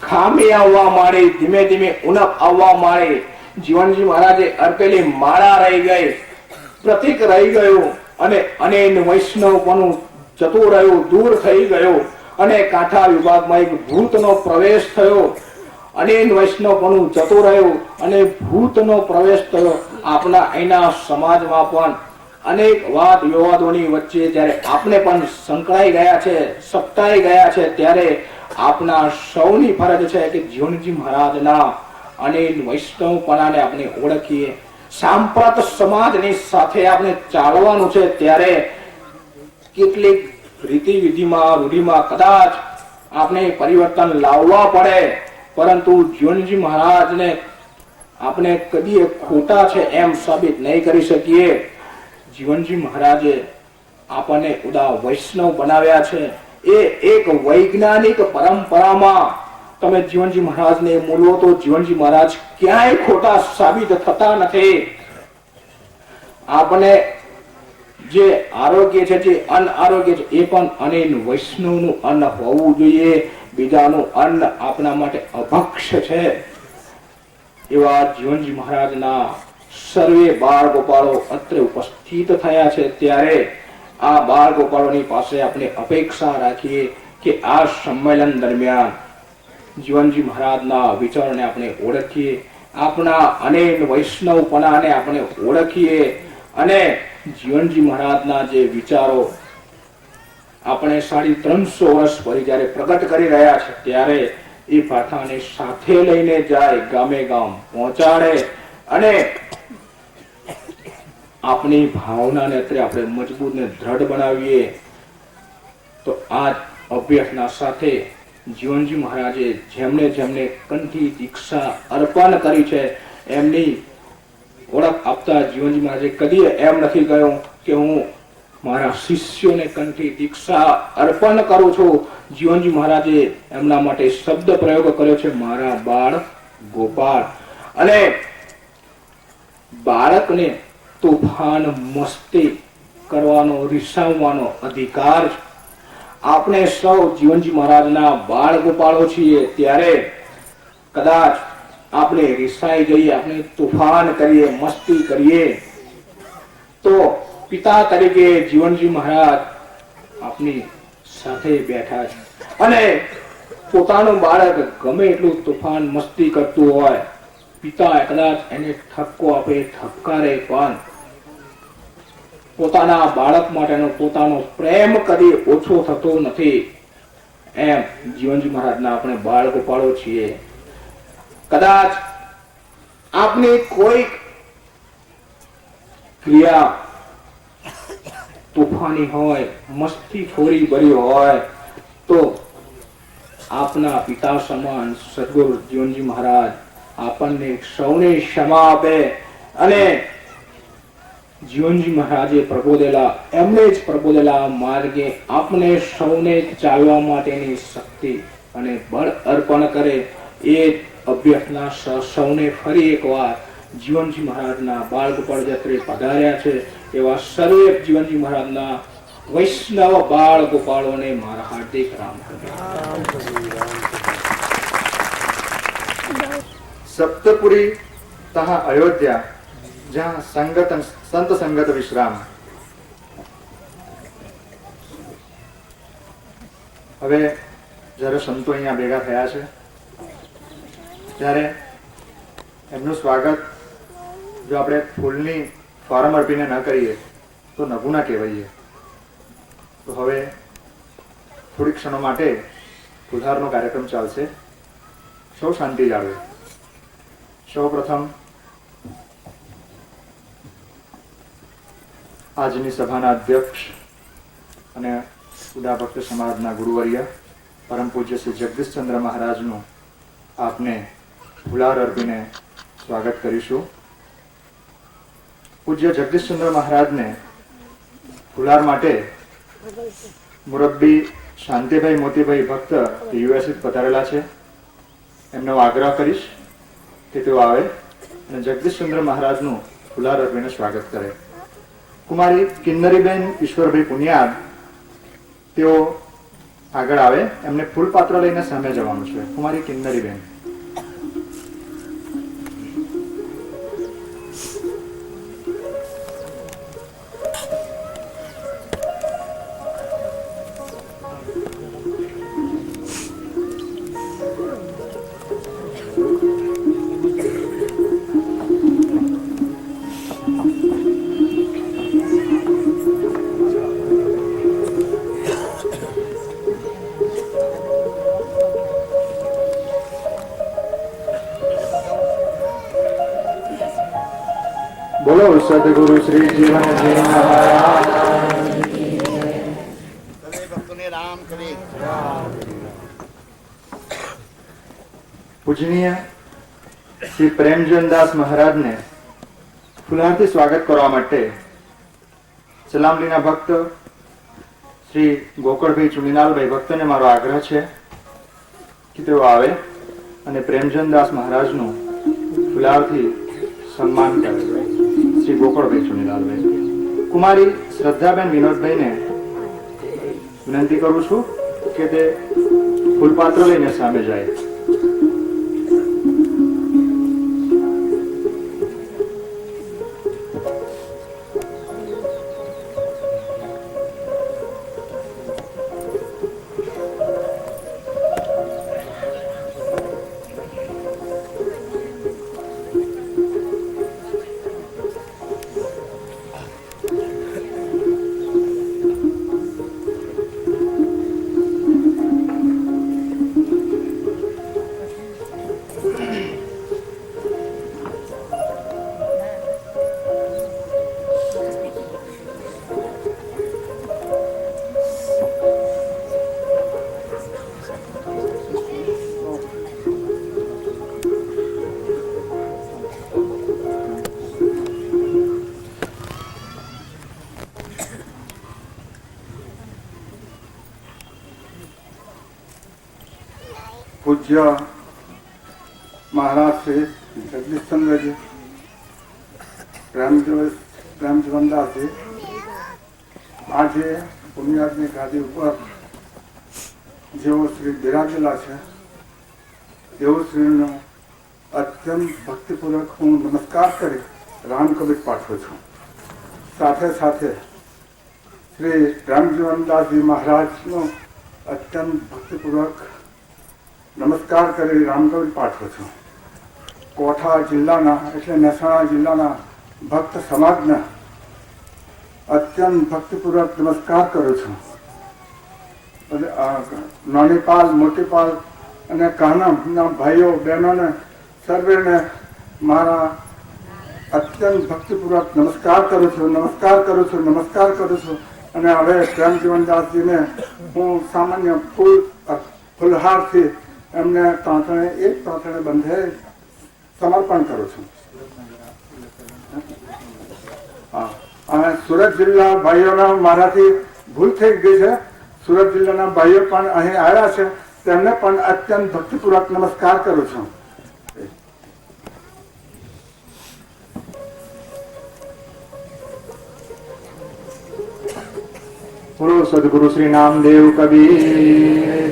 ખામી આવવા માંડી, ધીમે ધીમે ઉણપ આવવા માંડી. જીવનજી મહારાજે અર્પેલી માળા રહી ગઈ, પ્રતીક રહી ગયું અને અનેક વૈષ્ણવપણું જતું રહ્યું, દૂર થઈ ગયું અને કાંઠા વિભાગમાં એક ભૂતનો પ્રવેશ થયો. અનેક વૈષ્ણવપણું જતું રહ્યું અને ભૂતનો પ્રવેશ થયો. આપણા અહીંના સમાજમાં પણ અનેક વાદ વિવાદોની વચ્ચે જ્યારે આપણે પણ સંકળાઈ ગયા છે, સપટાઈ ગયા છે, ત્યારે આપના સૌની ફરજ છે કે જીવનજી મહારાજના અનેક વૈષ્ણવપણાને આપણે ઓળખીએ. સાંપ્રત સમાજની સાથે આપણે ચાલવાનું છે, ત્યારે કેટલીક રીતિ વિધિમાં, રૂઢિમાં કદાચ આપણે પરિવર્તન લાવવા પડે, પરંતુ જીવનજી મહારાજને આપણે કદી ખોટા છે એમ સાબિત નહીં કરી શકીએ. જીવનજી મહારાજે આપણને ઉદા વૈષ્ણવ બનાવ્યા છે. એ એક વૈજ્ઞાનિક પરંપરામાં તમે જીવનજી મહારાજને મૂલો તો જીવનજી મહારાજ ક્યાંય ખોટા સાબિત થતા નથી. આપણે જે આરોગ્ય છે, જે અન્ન આરોગ્ય છે, એ પણ અનેક વૈષ્ણવનું અન્ન હોવું જોઈએ. બીજાનું અન્ન આપણા માટે અભક્ષ્ય છે. એવા જીવનજી મહારાજના સર્વે બાળ ગોપાળો અત્રે ઉપસ્થિત થયા છે, ત્યારે આ બાળ ગોપાળોની પાસે આપણે અપેક્ષા રાખીએ કે આ સંમેલન દરમિયાન જીવનજી મહારાજના વિચારોને આપણે ઓળખીએ, આપણા અનેક વૈષ્ણવપણાને આપણે ઓળખીએ અને જીવનજી મહારાજના જે વિચારો આપણે 350 વર્ષ પછી જયારે પ્રગટ કરી રહ્યા છે, ત્યારે એ પાઠાને સાથે લઈને જાય, ગામે ગામ પહોંચાડે અને આપણી ભાવનાને અત્યારે આપણે મજબૂત ને દ્રઢ બનાવીએ. તો આ અભ્યાસના સાથે જીવનજી મહારાજે જેમને જેમને કંઠી દીક્ષા અર્પણ કરી છે, એમની ઓળખ આપતા જીવનજી મહારાજે કદી એમ નથી કહ્યું કે હું મારા શિષ્યોને કંઠી દીક્ષા અર્પણ કરું છું. જીવનજી મહારાજે એમના માટે શબ્દ પ્રયોગ કર્યો છે, મારા બાળ ગોપાળ. અને બાળકને તોફાન મસ્તી કરવાનો, રીસાવવાનો અધિકાર છે. આપણે સૌ જીવનજી મહારાજના બાળ ગોપાળો છીએ, ત્યારે કદાચ આપણે રીસાઈ જઈએ, આપણે તોફાન કરીએ, મસ્તી કરીએ, તો પિતા તરીકે જીવનજી મહારાજ આપની સાથે બેઠા છે અને પોતાનું બાળક ગમે એટલું તોફાન મસ્તી કરતું હોય, પિતા કદાચ એને ઠપકો આપે, ઠપકારે, પણ પોતાના બાળક માટેનો પોતાનો પ્રેમ કદી ઓછો થતો નથી. એમ જીવનજી મહારાજના આપણે બાળ ગોપાળો છીએ. કદાચ આપની કોઈ ક્રિયા તોફાની હોય, મસ્તી ખોરી ભરી હોય, તો આપના પિતા સમાન સદગુરુ જીવનજી મહારાજ આપણને સૌને ક્ષમા આપે અને જીવનજી મહારાજે પ્રબોધેલા, એમને જ પ્રબોધેલા માર્ગે આપણે સૌને ચાલવા માટેની શક્તિ અને બળ અર્પણ કરે. એ અભ્યાસના સૌને ફરી એકવાર જીવનજી મહારાજના બાળ ગોપાળ જત્રે પધાર્યા છે એવા સર્વે જીવનજી મહારાજના વૈષ્ણવ બાળ ગોપાળોને મારા હાર્દિક રામ. સપ્તપુરી તહા અયોધ્યા, જहाँ संत संगत विश्राम. હવે જ્યારે સંતો અહીંયા ભેગા થયા છે, ત્યારે એમનું સ્વાગત જો આપણે ફૂલની ફોરમ અર્પીને ન કરીએ તો નગુના કહેવાય છે. તો હવે થોડી ક્ષણો માટે ફુલહારનો કાર્યક્રમ ચાલશે. સૌ શાંતિ જાળવે. સૌ પ્રથમ આજની સભાના અધ્યક્ષ અને ઉદા ભક્ત સમાજના ગુરુવર્ય પરમ પૂજ્ય શ્રી જગદીશચંદ્ર મહારાજનું આપને ફુલાર અર્પીને સ્વાગત કરીશું. પૂજ્ય જગદીશચંદ્ર મહારાજને ફુલાર માટે મુરબ્બી શાંતિભાઈ મોતીભાઈ ભક્ત યુએસથી પધારેલા છે. એમનો આગ્રહ કરીશ કે તેઓ આવે અને જગદીશચંદ્ર મહારાજનું ફુલાર અર્પીને સ્વાગત કરે. કુમારી કિન્નરીબેન ઈશ્વરભાઈ પુનિયાદ તેઓ આગળ આવે. એમને ફૂલપાત્ર લઈને સામે જવાનું છે. કુમારી કિન્નરીબેન. બોલો સદગુરુ શ્રી જીવનજી મહારાજ. પૂજનીય શ્રી પ્રેમચંદદાસ મહારાજને ફુલહારથી સ્વાગત કરવા માટે સલામલીના ભક્ત શ્રી ગોકળભાઈ ચુનીલાલભાઈ ભક્તને મારો આગ્રહ છે કે તેઓ આવે અને પ્રેમચંદદાસ મહારાજનું ફુલહારથી સન્માન કરે. શ્રી ગોકળભાઈ ચુનીલાલભાઈ. કુમારી શ્રદ્ધાબેન વિનોદભાઈને વિનંતી કરું છું કે તે ફૂલપાત્ર લઈને સામે જાય. પૂજ્ય મહારાજ શ્રી જગદીશચંદ્રજી પ્રેમચંદદાસજી આજે પુણ્યાદની ગાદી ઉપર જેઓ શ્રી બિરાજેલા છે તેઓ શ્રીનો અત્યંત ભક્તિપૂર્વક હું નમસ્કાર કરી રામકબીર પાઠવું છું. સાથે સાથે શ્રી પ્રેમચંદદાસજી મહારાજનો અત્યંત ભક્તિપૂર્વક નમસ્કાર કરી રામકબીર પાઠવું છું. કોઠા જિલ્લાના એટલે મહેસાણા જિલ્લાના ભક્ત સમાજને અત્યંત ભક્તિપૂર્વક નમસ્કાર કરું છું. નાનીપાલ મોટીપાલ અને કાનાના ભાઈઓ બહેનોને સર્વેને મારા અત્યંત ભક્તિપૂર્વક નમસ્કાર કરું છું. નમસ્કાર કરું છું. અને હવે પ્રેમજીવનદાસજીને હું સામાન્ય ફૂલહારથી એમને તાંતણે એક તાંતણે બંધે સમર્પણ કરું છું. અને સુરત જિલ્લા ભાઈઓના મારાથી ભૂલ થઈ ગઈ છે. સુરત જિલ્લાના ભાઈઓ પણ અહીં આવ્યા છે. તેમને પણ અત્યંત ભક્તિપૂર્વક નમસ્કાર કરું છું. બોલો સદગુરુ શ્રી નામદેવ કબીર.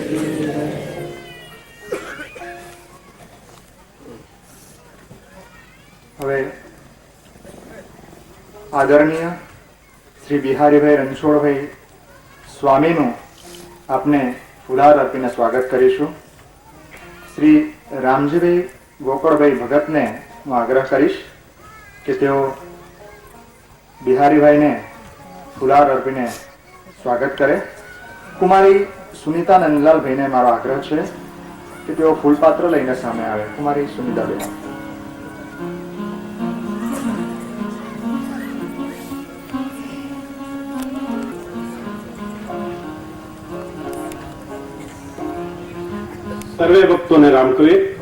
હવે આદરણીય શ્રી બિહારીભાઈ રણછોડભાઈ સ્વામીનું આપને ફુલાર અર્પીને સ્વાગત કરીશું. શ્રી રામજીભાઈ ગોકળભાઈ ભગતને હું આગ્રહ કરીશ કે તેઓ બિહારીભાઈને ફુલાર અર્પીને સ્વાગત કરે. કુમારી સુનિતા નંદલાલભાઈને મારો આગ્રહ છે કે તેઓ ફૂલપાત્ર લઈને સામે આવે. કુમારી સુનિતાબેન. સર્વે ભક્તોને રામ કવે.